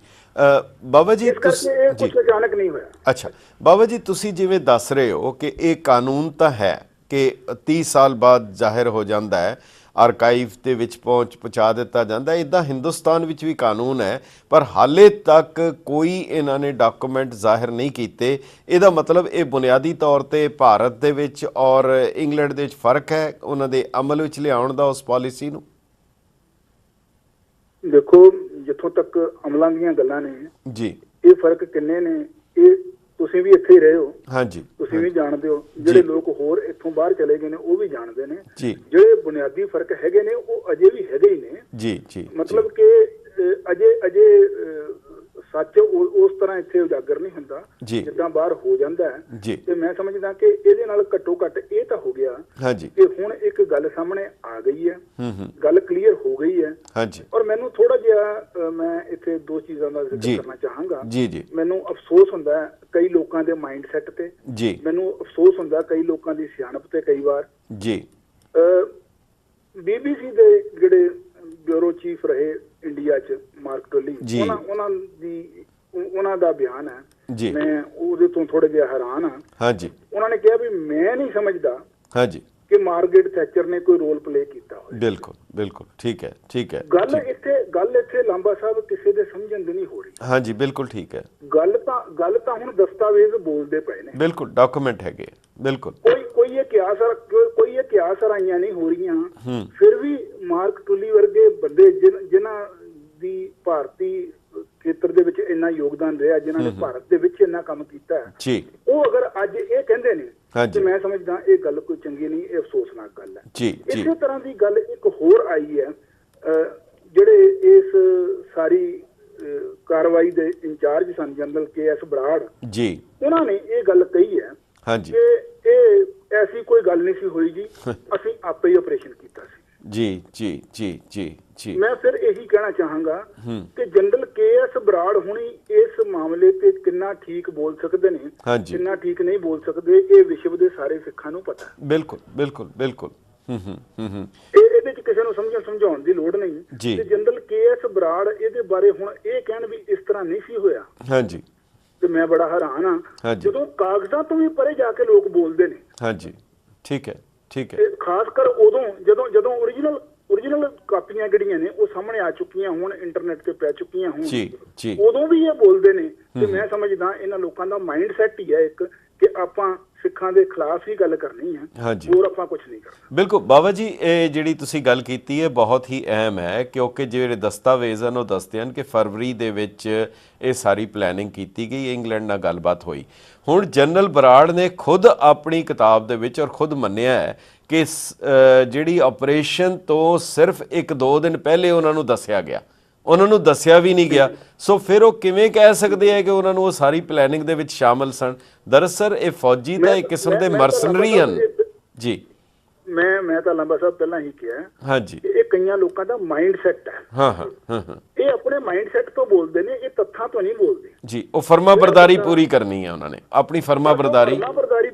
ਬਾਬਾ ਜੀ, ਕੁਝ ਅਚਾਨਕ ਨਹੀਂ ਹੋਇਆ। ਅੱਛਾ ਬਾਬਾ ਜੀ, ਤੁਸੀਂ ਜਿਵੇਂ ਦੱਸ ਰਹੇ ਹੋ ਕਿ ਇਹ ਕਾਨੂੰਨ ਤਾਂ ਹੈ ਕਿ 30 ਸਾਲ ਬਾਅਦ ਜ਼ਾਹਿਰ ਹੋ ਜਾਂਦਾ ਹੈ, ਆਰਕਾਈਵ ਦੇ ਵਿੱਚ ਪਹੁੰਚਾ ਦਿੱਤਾ ਜਾਂਦਾ, ਇੱਦਾਂ ਹਿੰਦੁਸਤਾਨ ਵਿੱਚ ਵੀ ਕਾਨੂੰਨ ਹੈ, ਪਰ ਹਾਲੇ ਤੱਕ ਕੋਈ ਇਹਨਾਂ ਨੇ ਡਾਕੂਮੈਂਟ ਜ਼ਾਹਿਰ ਨਹੀਂ ਕੀਤੇ। ਇਹਦਾ ਮਤਲਬ ਇਹ ਬੁਨਿਆਦੀ ਤੌਰ 'ਤੇ ਭਾਰਤ ਦੇ ਵਿੱਚ ਔਰ ਇੰਗਲੈਂਡ ਦੇ ਵਿੱਚ ਫਰਕ ਹੈ ਉਹਨਾਂ ਦੇ ਅਮਲ ਵਿੱਚ ਲਿਆਉਣ ਦਾ ਉਸ ਪਾਲਿਸੀ ਨੂੰ? ਦੇਖੋ, ਜਿੱਥੋਂ ਤੱਕ ਅਮਲਾਂ ਦੀਆਂ ਗੱਲਾਂ ਨੇ ਜੀ, ਇਹ ਫਰਕ ਕਿੰਨੇ ਨੇ ਇਹ ਤੁਸੀਂ ਵੀ ਇੱਥੇ ਹੀ ਰਹੇ ਹੋ। ਹਾਂਜੀ, ਤੁਸੀਂ ਵੀ ਜਾਣਦੇ ਹੋ। ਜਿਹੜੇ ਲੋਕ ਹੋਰ ਇੱਥੋਂ ਬਾਹਰ ਚਲੇ ਗਏ ਨੇ ਉਹ ਵੀ ਜਾਣਦੇ ਨੇ। ਜਿਹੜੇ ਬੁਨਿਆਦੀ ਫਰਕ ਹੈਗੇ ਨੇ ਉਹ ਅਜੇ ਵੀ ਹੈਗੇ ਹੀ ਨੇ ਜੀ ਜੀ। ਮਤਲਬ ਕਿ ਅਜੇ ਸੱਚ ਉਸ ਤਰ੍ਹਾਂ ਇੱਥੇ ਉਜਾਗਰ ਨਹੀਂ ਹੁੰਦਾ ਜਿੱਦਾਂ ਬਾਹਰ ਹੋ ਜਾਂਦਾ ਹੈ। ਤੇ ਮੈਂ ਸਮਝਦਾ ਕਿ ਇਹਦੇ ਨਾਲ ਘੱਟੋ ਘੱਟ ਇਹ ਤਾਂ ਹੋ ਗਿਆ ਕਿ ਹੁਣ ਇੱਕ ਗੱਲ ਸਾਹਮਣੇ ਆ ਗਈ ਹੈ, ਗੱਲ ਕਲੀਅਰ ਹੋ ਗਈ ਹੈ। ਔਰ ਮੈਨੂੰ ਥੋੜਾ ਜਿਹਾ ਮੈਂ ਇੱਥੇ 2 ਚੀਜ਼ਾਂ ਦਾ ਜ਼ਿਕਰ ਕਰਨਾ ਚਾਹਾਂਗਾ। ਮੈਨੂੰ ਅਫਸੋਸ ਹੁੰਦਾ ਹੈ ਕਈ ਲੋਕਾਂ ਦੇ ਮਾਈਂਡ ਸੈੱਟ ਤੇ, ਮੈਨੂੰ ਅਫਸੋਸ ਹੁੰਦਾ ਕਈ ਲੋਕਾਂ ਦੀ ਸਿਆਣਪ ਤੇ। ਕਈ ਵਾਰ BBC ਦੇ ਜਿਹੜੇ ਬਿਊਰੋ ਚੀਫ ਰਹੇ ਇੰਡੀਆ 'ਚ, ਮਾਰਕ ਟੋਲੀ, ਉਹਨਾਂ ਦਾ ਬਿਆਨ ਹੈ, ਮੈਂ ਉਹਦੇ ਤੋਂ ਥੋੜਾ ਜਿਹਾ ਹੈਰਾਨ ਹਾਂ। ਉਹਨਾਂ ਨੇ ਕਿਹਾ ਵੀ ਮੈਂ ਨਹੀਂ ਸਮਝਦਾ ਕਿ ਮਾਰਗਰੇਟ ਥੈਚਰ ਨੇ ਕੋਈ ਰੋਲ ਪਲੇ ਕੀਤਾ ਹੋਵੇ। ਬਿਲਕੁਲ ਬਿਲਕੁਲ, ਠੀਕ ਹੈ ਠੀਕ ਹੈ। ਗੱਲ ਇੱਥੇ ਲਾਂਬਾ ਸਾਹਿਬ ਕਿਸੇ ਦੇ ਸਮਝਣ ਦੀ ਨਹੀਂ ਹੋ ਰਹੀ। ਹਾਂਜੀ ਬਿਲਕੁਲ ਠੀਕ ਹੈ। ਗੱਲ ਤਾਂ ਹੁਣ ਦਸਤਾਵੇਜ਼ ਬੋਲਦੇ ਪਏ ਨੇ। ਬਿਲਕੁਲ, ਡਾਕੂਮੈਂਟ ਹੈਗੇ। ਬਿਲਕੁਲ, ਕੋਈ ਇਤਿਹਾਸ ਰਾਈਆਂ ਨਹੀਂ ਹੋ ਰਹੀਆਂ। ਫਿਰ ਵੀ ਮਾਰਕ ਟੁਲੀ ਵਰਗੇ ਬੰਦੇ ਜਿਨ੍ਹਾਂ ਦੀ ਭਾਰਤੀ ਖੇਤਰ ਦੇ ਵਿੱਚ ਇੰਨਾ ਯੋਗਦਾਨ ਰਿਹਾ, ਜਿਨ੍ਹਾਂ ਨੇ ਭਾਰਤ ਦੇ ਵਿੱਚ ਇੰਨਾ ਕੰਮ ਕੀਤਾ ਹੈ, ਉਹ ਅਗਰ ਅੱਜ ਇਹ ਕਹਿੰਦੇ ਨੇ ਤੇ ਮੈਂ ਸਮਝਦਾ ਇਹ ਗੱਲ ਕੋਈ ਚੰਗੀ ਨਹੀਂ, ਇਹ ਅਫਸੋਸਨਾਕ ਗੱਲ ਹੈ। ਇਸੇ ਤਰ੍ਹਾਂ ਦੀ ਗੱਲ ਇੱਕ ਹੋਰ ਆਈ ਹੈ, ਜਿਹੜੇ ਇਸ ਸਾਰੀ ਕਾਰਵਾਈ ਦੇ ਇੰਚਾਰਜ ਸਨ ਜਨਰਲ KS ਬਰਾੜ ਜੀ, ਉਹਨਾਂ ਨੇ ਇਹ ਗੱਲ ਕਹੀ ਹੈ ਕਿ ਇਹ ਐਸੀ ਕੋਈ ਗੱਲ ਨਹੀਂ ਸੀ ਹੋਈ ਜੀ, ਅਸੀਂ ਆਪੇ ਹੀ ਆਪਰੇਸ਼ਨ ਕੀਤਾ ਸੀ। ਜੀ ਜੀ ਜੀ ਜੀ ਜੀ ਮੈਂ ਫਿਰ ਇਹੀ ਕਹਿਣਾ ਚਾਹਾਂਗਾ ਕਿ ਜਨਰਲ KS ਬਰਾੜ ਹੁਣੀ ਇਸ ਮਾਮਲੇ ਤੇ ਕਿੰਨਾ ਠੀਕ ਬੋਲ ਸਕਦੇ ਨੇ, ਕਿੰਨਾ ਠੀਕ ਨਹੀਂ ਬੋਲ ਸਕਦੇ, ਇਹ ਵਿਸ਼ਵ ਦੇ ਸਾਰੇ ਸਿੱਖਾਂ ਨੂੰ ਪਤਾ। ਬਿਲਕੁਲ ਬਿਲਕੁਲ ਬਿਲਕੁਲ। ਇਹਦੇ ਚ ਕਿਸੇ ਨੂੰ ਸਮਝਾਉਣ ਦੀ ਲੋੜ ਨਹੀਂ ਕਿ ਜਨਰਲ KS ਬਰਾੜ ਇਹਦੇ ਬਾਰੇ ਹੁਣ ਇਹ ਕਹਿਣ ਵੀ ਇਸ ਤਰ੍ਹਾਂ ਨਹੀਂ ਸੀ ਹੋਇਆ। ਹਾਂਜੀ, ਤੇ ਮੈਂ ਬੜਾ ਹੈਰਾਨ ਹਾਂ ਜਦੋਂ ਕਾਗਜ਼ਾਂ ਤੋਂ ਵੀ ਪਰੇ ਜਾ ਕੇ ਲੋਕ ਬੋਲਦੇ ਨੇ। ਹਾਂਜੀ, ਠੀਕ ਹੈ ਠੀਕ ਹੈ। ਖਾਸ ਕਰ ਉਦੋਂ ਜਦੋਂ ਓਰੀਜਨਲ ਕਾਪੀਆਂ ਜਿਹੜੀਆਂ ਨੇ ਉਹ ਸਾਹਮਣੇ ਆ ਚੁੱਕੀਆਂ ਹੋਣ, ਇੰਟਰਨੈਟ ਤੇ ਪੈ ਚੁੱਕੀਆਂ ਹੋਣ, ਉਦੋਂ ਵੀ ਇਹ ਬੋਲਦੇ ਨੇ। ਤੇ ਮੈਂ ਸਮਝਦਾ ਇਹਨਾਂ ਲੋਕਾਂ ਦਾ ਮਾਈਂਡ ਸੈਟ ਹੀ ਹੈ ਇੱਕ ਕਿ ਆਪਾਂ ਸਿੱਖਾਂ ਦੇ ਖਿਲਾਫ ਹੀ ਗੱਲ ਕਰਨੀ ਹੈ, ਹੋਰ ਆਪਾਂ ਕੁਝ ਨਹੀਂ ਕਰਨਾ। ਬਿਲਕੁਲ ਬਾਬਾ ਜੀ, ਇਹ ਜਿਹੜੀ ਤੁਸੀਂ ਗੱਲ ਕੀਤੀ ਹੈ ਬਹੁਤ ਹੀ ਅਹਿਮ ਹੈ, ਕਿਉਂਕਿ ਜਿਹੜੇ ਦਸਤਾਵੇਜ਼ ਹਨ ਉਹ ਦੱਸਦੇ ਹਨ ਕਿ ਫਰਵਰੀ ਦੇ ਵਿੱਚ ਇਹ ਸਾਰੀ ਪਲੈਨਿੰਗ ਕੀਤੀ ਗਈ, ਇੰਗਲੈਂਡ ਨਾਲ ਗੱਲਬਾਤ ਹੋਈ। ਹੁਣ ਜਨਰਲ ਬਰਾੜ ਨੇ ਖੁਦ ਆਪਣੀ ਕਿਤਾਬ ਦੇ ਵਿੱਚ ਔਰ ਖੁਦ ਮੰਨਿਆ ਹੈ ਕਿ ਜਿਹੜੀ ਆਪਰੇਸ਼ਨ ਤੋਂ ਸਿਰਫ 1-2 ਦਿਨ ਪਹਿਲੇ ਉਹਨਾਂ ਨੂੰ ਦੱਸਿਆ ਗਿਆ, ਉਹਨਾਂ ਨੂੰ ਦੱਸਿਆ ਵੀ ਨਹੀਂ ਗਿਆ। ਸੋ ਫਿਰ ਉਹ ਕਿਵੇਂ ਕਹਿ ਸਕਦੇ ਆ ਕਿ ਉਹਨਾਂ ਨੂੰ ਉਹ ਸਾਰੀ ਪਲੈਨਿੰਗ ਦੇ ਵਿੱਚ ਸ਼ਾਮਲ ਸਨ? ਦਰਅਸਲ ਇਹ ਫੌਜੀ ਤਾਂ ਇੱਕ ਕਿਸਮ ਦੇ ਮਰਸਨਰੀ ਹਨ ਜੀ। ਮੈਂ ਤਾਂ ਲੰਬਾ ਸਾਹਿਬ ਪਹਿਲਾਂ ਹੀ ਕਿਹਾ ਹਾਂਜੀ, ਇਹ ਕਈਆਂ ਲੋਕਾਂ ਦਾ ਮਾਈਂਡ ਸੈਟ ਹੈ। ਇਹ ਆਪਣੇ ਮਾਈਂਡ ਸੈਟ ਤੋਂ ਬੋਲਦੇ ਨੇ, ਇਹ ਤੱਥਾਂ ਤੋਂ ਨਹੀਂ ਬੋਲਦੇ ਜੀ। ਉਹ ਫਰਮਾਬਰਦਾਰੀ ਪੂਰੀ ਕਰਨੀ ਹੈ, ਉਹਨਾਂ ਨੇ ਆਪਣੀ ਫਰਮਾਬਰਦਾਰੀ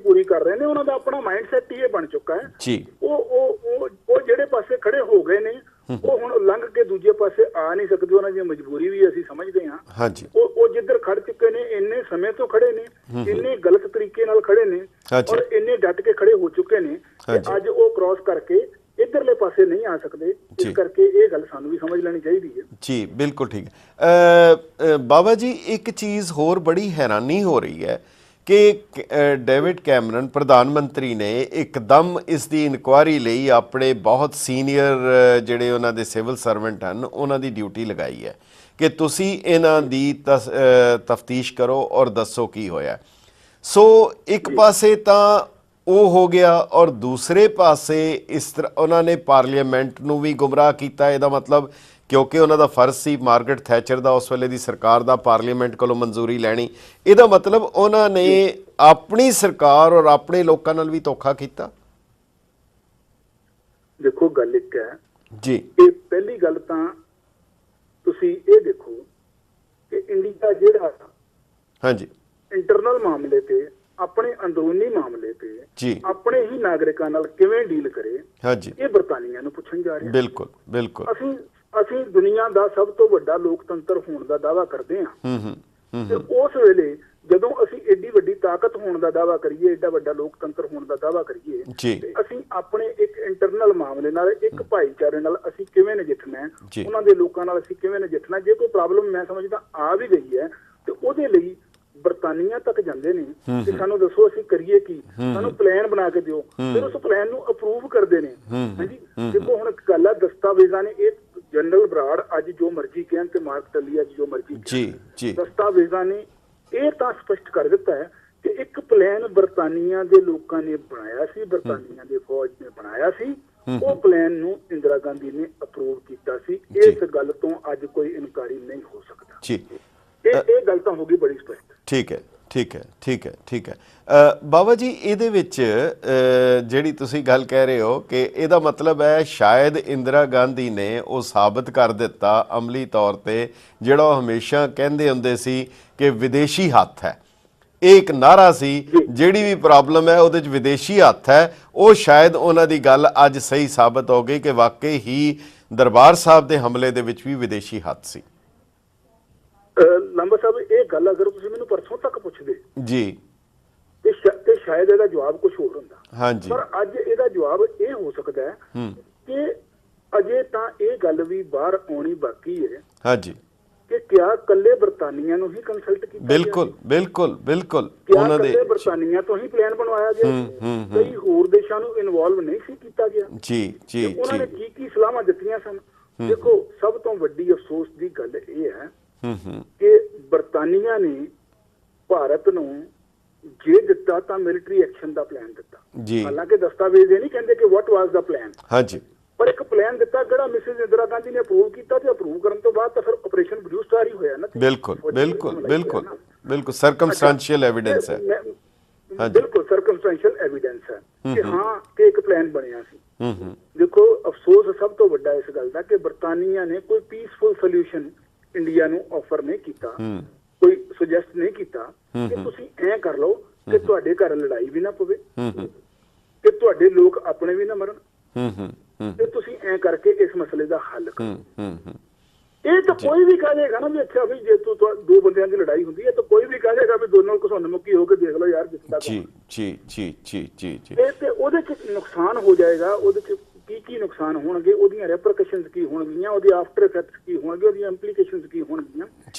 ਪੂਰੀ ਕਰ ਰਹੇ ਨੇ, ਉਹਨਾਂ ਦਾ ਆਪਣਾ ਮਾਈਂਡ ਸੈਟ ਹੀ ਇਹ ਬਣ ਚੁੱਕਾ ਹੈ ਜੀ। ਉਹ ਜਿਹੜੇ ਪਾਸੇ ਖੜੇ ਹੋ ਗਏ ਨੇ ਉਹ ਹੁਣ ਲੰਘ ਕੇ ਦੂਜੇ ਪਾਸੇ ਆ ਨਹੀਂ ਸਕਦੇ, ਉਹਨਾਂ ਦੀ ਮਜਬੂਰੀ ਵੀ ਅਸੀਂ ਸਮਝਦੇ ਹਾਂ। ਹਾਂਜੀ, ਉਹ ਜਿੱਧਰ ਖੜ ਚੁੱਕੇ ਨੇ, ਇੰਨੇ ਸਮੇਂ ਤੋਂ ਖੜੇ ਨੇ, ਇੰਨੇ ਗਲਤ ਤਰੀਕੇ ਨਾਲ ਖੜੇ ਨੇ ਔਰ ਇੰਨੇ ਡਟ ਕੇ ਖੜੇ ਹੋ ਚੁੱਕੇ ਨੇ ਕਿ ਅੱਜ ਉਹ ਕ੍ਰਾਸ ਕਰਕੇ ਇਧਰਲੇ ਪਾਸੇ ਨਹੀਂ ਆ ਸਕਦੇ। ਇਸ ਕਰਕੇ ਇਹ ਗੱਲ ਸਾਨੂੰ ਵੀ ਸਮਝ ਲੈਣੀ ਚਾਹੀਦੀ ਹੈ ਜੀ। ਬਿਲਕੁਲ ਠੀਕ ਹੈ। ਬਾਬਾ ਜੀ, ਇੱਕ ਚੀਜ਼ ਹੋਰ ਬੜੀ ਹੈਰਾਨੀ ਹੋ ਰਹੀ ਹੈ ਕਿ ਡੇਵਿਡ ਕੈਮਰਨ ਪ੍ਰਧਾਨ ਮੰਤਰੀ ਨੇ ਇੱਕਦਮ ਇਸ ਦੀ ਇਨਕੁਆਇਰੀ ਲਈ ਆਪਣੇ ਬਹੁਤ ਸੀਨੀਅਰ ਜਿਹੜੇ ਉਹਨਾਂ ਦੇ ਸਿਵਲ ਸਰਵੈਂਟ ਹਨ ਉਹਨਾਂ ਦੀ ਡਿਊਟੀ ਲਗਾਈ ਹੈ ਕਿ ਤੁਸੀਂ ਇਹਨਾਂ ਦੀ ਤਫਤੀਸ਼ ਕਰੋ ਔਰ ਦੱਸੋ ਕੀ ਹੋਇਆ। ਸੋ ਇੱਕ ਪਾਸੇ ਤਾਂ ਉਹ ਹੋ ਗਿਆ ਔਰ ਦੂਸਰੇ ਪਾਸੇ ਇਸ ਤਰ੍ਹਾਂ ਉਹਨਾਂ ਨੇ ਪਾਰਲੀਮੈਂਟ ਨੂੰ ਵੀ ਗੁੰਮਰਾਹ ਕੀਤਾ। ਇਹਦਾ ਮਤਲਬ ਕਿਉਂਕਿ ਉਹਨਾਂ ਦਾ ਫਰਜ਼ ਸੀ ਮਾਰਗਰਟ ਥੈਚਰ ਦਾ ਉਸ ਵੇਲੇ ਦੀ ਸਰਕਾਰ ਦਾ ਪਾਰਲੀਮੈਂਟ ਕੋਲੋਂ ਮਨਜ਼ੂਰੀ ਲੈਣੀ, ਇਹਦਾ ਮਤਲਬ ਉਹਨਾਂ ਨੇ ਆਪਣੀ ਸਰਕਾਰ ਔਰ ਆਪਣੇ ਲੋਕਾਂ ਨਾਲ ਵੀ ਧੋਖਾ ਕੀਤਾ। ਦੇਖੋ ਗੱਲ ਇੱਕ ਹੈ ਜੀ, ਇਹ ਪਹਿਲੀ ਗੱਲ ਤਾਂ ਤੁਸੀਂ ਇਹ ਦੇਖੋ ਕਿ ਇੰਡੀਆ ਜਿਹੜਾ ਹਾਂਜੀ ਇੰਟਰਨਲ ਮਾਮਲੇ ਤੇ, ਆਪਣੇ ਅੰਦਰੂਨੀ ਮਾਮਲੇ ਤੇ ਜੀ ਆਪਣੇ ਹੀ ਨਾਗਰਿਕਾਂ ਨਾਲ ਕਿਵੇਂ ਡੀਲ ਕਰੇ, ਹਾਂਜੀ ਇਹ ਬਰਤਾਨੀਆ ਨੂੰ ਪੁੱਛਣ ਜਾ ਰਿਹਾ। ਬਿਲਕੁਲ ਬਿਲਕੁਲ। ਅਸੀਂ ਦੁਨੀਆ ਦਾ ਸਭ ਤੋਂ ਵੱਡਾ ਲੋਕਤੰਤਰ ਹੋਣ ਦਾ ਦਾਅਵਾ ਕਰਦੇ ਹਾਂ ਤੇ ਉਸ ਵੇਲੇ ਜਦੋਂ ਅਸੀਂ ਏਡੀ ਵੱਡੀ ਤਾਕਤ ਹੋਣ ਦਾ ਦਾਅਵਾ ਕਰੀਏ, ਏਡਾ ਵੱਡਾ ਲੋਕਤੰਤਰ ਹੋਣ ਦਾ ਦਾਅਵਾ ਕਰੀਏ, ਤੇ ਅਸੀਂ ਆਪਣੇ ਇੱਕ ਇੰਟਰਨਲ ਮਾਮਲੇ ਨਾਲ, ਇੱਕ ਭਾਈਚਾਰੇ ਨਾਲ ਅਸੀਂ ਕਿਵੇਂ ਨਜਿੱਠਣਾ, ਉਹਨਾਂ ਦੇ ਲੋਕਾਂ ਨਾਲ ਅਸੀਂ ਕਿਵੇਂ ਨਜਿੱਠਣਾ। ਜੇ ਕੋਈ ਪ੍ਰੋਬਲਮ ਮੈਂ ਸਮਝਦਾ ਆ ਵੀ ਗਈ ਹੈ ਤੇ ਉਹਦੇ ਲਈ ਬਰਤਾਨੀਆ ਤੱਕ ਜਾਂਦੇ ਨੇ ਕਿ ਸਾਨੂੰ ਦੱਸੋ ਅਸੀਂ ਕਰੀਏ ਕੀ, ਸਾਨੂੰ ਪਲਾਨ ਬਣਾ ਕੇ ਦਿਓ, ਫਿਰ ਉਸ ਪਲਾਨ ਨੂੰ ਅਪਰੂਵ ਕਰਦੇ ਨੇ। ਹਾਂਜੀ, ਦੇਖੋ ਹੁਣ ਇੱਕ ਗੱਲ ਹੈ, ਦਸਤਾਵੇਜ਼ਾਂ ਨੇ ਇਹ ਜਨਰਲ ਬਰਾੜ ਅੱਜ ਜੋ ਮਰਜ਼ੀ ਕਹਿਣ ਤੇ ਮਾਰਕ ਟੱਲੀ ਅੱਜ ਜੋ ਮਰਜ਼ੀ ਜੀ, ਦਸਤਾਵੇਜ਼ਾਂ ਨੇ ਇਹ ਤਾਂ ਸਪਸ਼ਟ ਕਰ ਦਿੱਤਾ ਹੈ ਕਿ ਇੱਕ ਪਲਾਨ ਬਰਤਾਨੀਆ ਦੇ ਲੋਕਾਂ ਨੇ ਬਣਾਇਆ ਸੀ, ਬਰਤਾਨੀਆ ਦੇ ਫੌਜ ਨੇ ਬਣਾਇਆ ਸੀ, ਉਹ ਪਲਾਨ ਨੂੰ ਇੰਦਰਾ ਗਾਂਧੀ ਨੇ ਅਪਰੂਵ ਕੀਤਾ ਸੀ। ਇਸ ਗੱਲ ਤੋਂ ਅੱਜ ਕੋਈ ਇਨਕਾਰੀ ਨਹੀਂ ਹੋ ਸਕਦਾ ਜੀ। ਇਹ ਗੱਲ ਤਾਂ ਹੋ ਗਈ ਬੜੀ ਸਪਸ਼ਟ। ਠੀਕ ਹੈ ਠੀਕ ਹੈ ਠੀਕ ਹੈ ਠੀਕ ਹੈ। ਬਾਬਾ ਜੀ, ਇਹਦੇ ਵਿੱਚ ਜਿਹੜੀ ਤੁਸੀਂ ਗੱਲ ਕਹਿ ਰਹੇ ਹੋ ਕਿ ਇਹਦਾ ਮਤਲਬ ਹੈ ਸ਼ਾਇਦ ਇੰਦਰਾ ਗਾਂਧੀ ਨੇ ਉਹ ਸਾਬਤ ਕਰ ਦਿੱਤਾ ਅਮਲੀ ਤੌਰ ਤੇ ਜਿਹੜਾ ਉਹ ਹਮੇਸ਼ਾ ਕਹਿੰਦੇ ਹੁੰਦੇ ਸੀ ਕਿ ਵਿਦੇਸ਼ੀ ਹੱਥ ਹੈ। ਇਹ ਇੱਕ ਨਾਅਰਾ ਸੀ, ਜਿਹੜੀ ਵੀ ਪ੍ਰੋਬਲਮ ਹੈ ਉਹਦੇ 'ਚ ਵਿਦੇਸ਼ੀ ਹੱਥ ਹੈ। ਉਹ ਸ਼ਾਇਦ ਉਹਨਾਂ ਦੀ ਗੱਲ ਅੱਜ ਸਹੀ ਸਾਬਤ ਹੋ ਗਈ ਕਿ ਵਾਕਈ ਹੀ ਦਰਬਾਰ ਸਾਹਿਬ ਦੇ ਹਮਲੇ ਦੇ ਵਿੱਚ ਵੀ ਵਿਦੇਸ਼ੀ ਹੱਥ ਸੀ। ਲੰਬਾ ਸਾਹਿਬ, ਇਹ ਗੱਲ ਅਗਰ ਤੁਸੀਂ ਮੈਨੂੰ ਪਰਸੋਂ ਤੱਕ ਪੁੱਛਦੇ ਜੀ ਤੇ ਸ਼ਾਇਦ ਇਹਦਾ ਜਵਾਬ ਕੁਝ ਹੋਰ ਹੁੰਦਾ। ਹਾਂਜੀ, ਪਰ ਅੱਜ ਇਹਦਾ ਜਵਾਬ ਇਹ ਹੋ ਸਕਦਾ ਹੈ ਕਿ ਅਜੇ ਤਾਂ ਇਹ ਗੱਲ ਵੀ ਬਾਹਰ ਆਉਣੀ ਬਾਕੀ ਹੈ। ਹਾਂਜੀ, ਕਿ ਕਿਆ ਕੱਲੇ ਬਰਤਾਨੀਆ ਨੂੰ ਹੀ ਕੰਸਲਟ ਕੀਤਾ ਬਿਲਕੁਲ ਬਿਲਕੁਲ ਬਿਲਕੁਲ ਕਿਆ ਕੱਲੇ ਬਰਤਾਨੀਆ ਤੋਂ ਹੀ ਪਲਾਨ ਬਣਵਾਇਆ ਗਿਆ ਕਈ ਹੋਰ ਦੇਸ਼ਾਂ ਨੂੰ ਇਨਵੋਲਵ ਨਹੀਂ ਸੀ ਕੀਤਾ ਗਿਆ ਜੀ ਜੀ ਉਹਨਾਂ ਨੇ ਕੀ ਸਲਾਹਾਂ ਦਿੱਤੀਆਂ ਸਨ। ਦੇਖੋ ਸਭ ਤੋਂ ਵੱਡੀ ਅਫਸੋਸ ਦੀ ਗੱਲ ਇਹ ਹੈ ਕਿ ਬਰਤਾਨੀਆ ਨੇ ਭਾਰਤ ਨੂੰ ਜੇ ਦਿੱਤਾ ਤਾਂ ਮਿਲਟਰੀ ਐਕਸ਼ਨ ਦਾ ਪਲਾਨ ਦਿੱਤਾ। ਹਾਲਾਂਕਿ ਦਸਤਾਵੇਜ਼ ਇਹ ਨਹੀਂ ਕਹਿੰਦੇ ਕਿ ਵਾਟ ਵਾਸ ਦਾ ਪਲਾਨ, ਹਾਂਜੀ, ਪਰ ਇੱਕ ਪਲਾਨ ਦਿੱਤਾ ਜਿਹੜਾ ਮਿਸਿਸ ਇੰਦਰਾ ਗਾਂਧੀ ਨੇ ਅਪਰੂਵ ਕੀਤਾ ਤੇ ਅਪਰੂਵ ਕਰਨ ਤੋਂ ਬਾਅਦ ਤਾਂ ਫਿਰ ਆਪਰੇਸ਼ਨ ਬਲੂ ਸਟਾਰ ਹੀ ਹੋਇਆ ਨਾ। ਬਿਲਕੁਲ ਬਿਲਕੁਲ ਬਿਲਕੁਲ ਬਿਲਕੁਲ ਸਰਕਮਸਟੈਂਸ਼ੀਅਲ ਐਵੀਡੈਂਸ ਹੈ। ਬਿਲਕੁਲ ਸਰਕਮਸਟੈਂਸ਼ੀਅਲ ਐਵੀਡੈਂਸ ਹੈ ਕਿ ਹਾਂ ਕਿ ਇੱਕ ਪਲਾਨ ਬਣਿਆ ਸੀ। ਦੇਖੋ ਅਫਸੋਸ ਸਭ ਤੋਂ ਵੱਡਾ ਇਸ ਗੱਲ ਦਾ ਕਿ ਬਰਤਾਨੀਆ ਨੇ ਕੋਈ ਪੀਸਫੁਲ ਸੋਲੂਸ਼ਨ ਇੰਡੀਆ ਨੂੰ ਆਫਰ ਨਹੀਂ ਕੀਤਾ, ਕੋਈ ਸੁਜੈਸਟ ਨਹੀਂ ਕੀਤਾ ਕਿ ਤੁਸੀਂ ਐਂ ਕਰ ਲਓ ਕਿ ਤੁਹਾਡੇ ਘਰ ਲੜਾਈ ਵੀ ਨਾ ਪਵੇ, ਕਿ ਤੁਹਾਡੇ ਲੋਕ ਆਪਣੇ ਵੀ ਨਾ ਮਰਨ, ਤੇ ਤੁਸੀਂ ਐਂ ਕਰਕੇ ਇਸ ਮਸਲੇ ਦਾ ਹੱਲ ਕਰੋ। ਇਹ ਤਾਂ ਕੋਈ ਵੀ ਕਹਿ ਜਾਏਗਾ ਨਾ ਵੀ ਅੱਛਾ ਵੀ ਜੇ ਦੋ ਬੰਦਿਆਂ ਦੀ ਲੜਾਈ ਹੁੰਦੀ ਹੈ ਤਾਂ ਕੋਈ ਵੀ ਕਹਿ ਜਾਏਗਾ ਵੀ ਦੋਨੋਂ ਘਸੁੰਨ ਮੁੱਕੀ ਹੋ ਕੇ ਦੇਖ ਲਓ ਯਾਰ ਜਿੱਦਾਂ ਜੀ ਜੀ ਜੀ ਜੀ ਜੀ ਜੀ ਤੇ ਉਹਦੇ ਚ ਨੁਕਸਾਨ ਹੋ ਜਾਏਗਾ। ਉਹਦੇ ਚ ਕੀ ਨੁਕਸਾਨ ਹੋਣਗੇ, ਉਹਦੀਆਂ ਰੈਪਰਕਸ਼ਨਸ ਕੀ ਹੋਣਗੀਆਂ, ਉਹਦੇ ਆਫਟਰ ਇਫੈਕਟਸ ਕੀ ਹੋਣਗੇ, ਉਹਦੀਆਂ ਇੰਪਲੀਕੇਸ਼ਨਸ ਕੀ ਹੋਣਗੀਆਂ,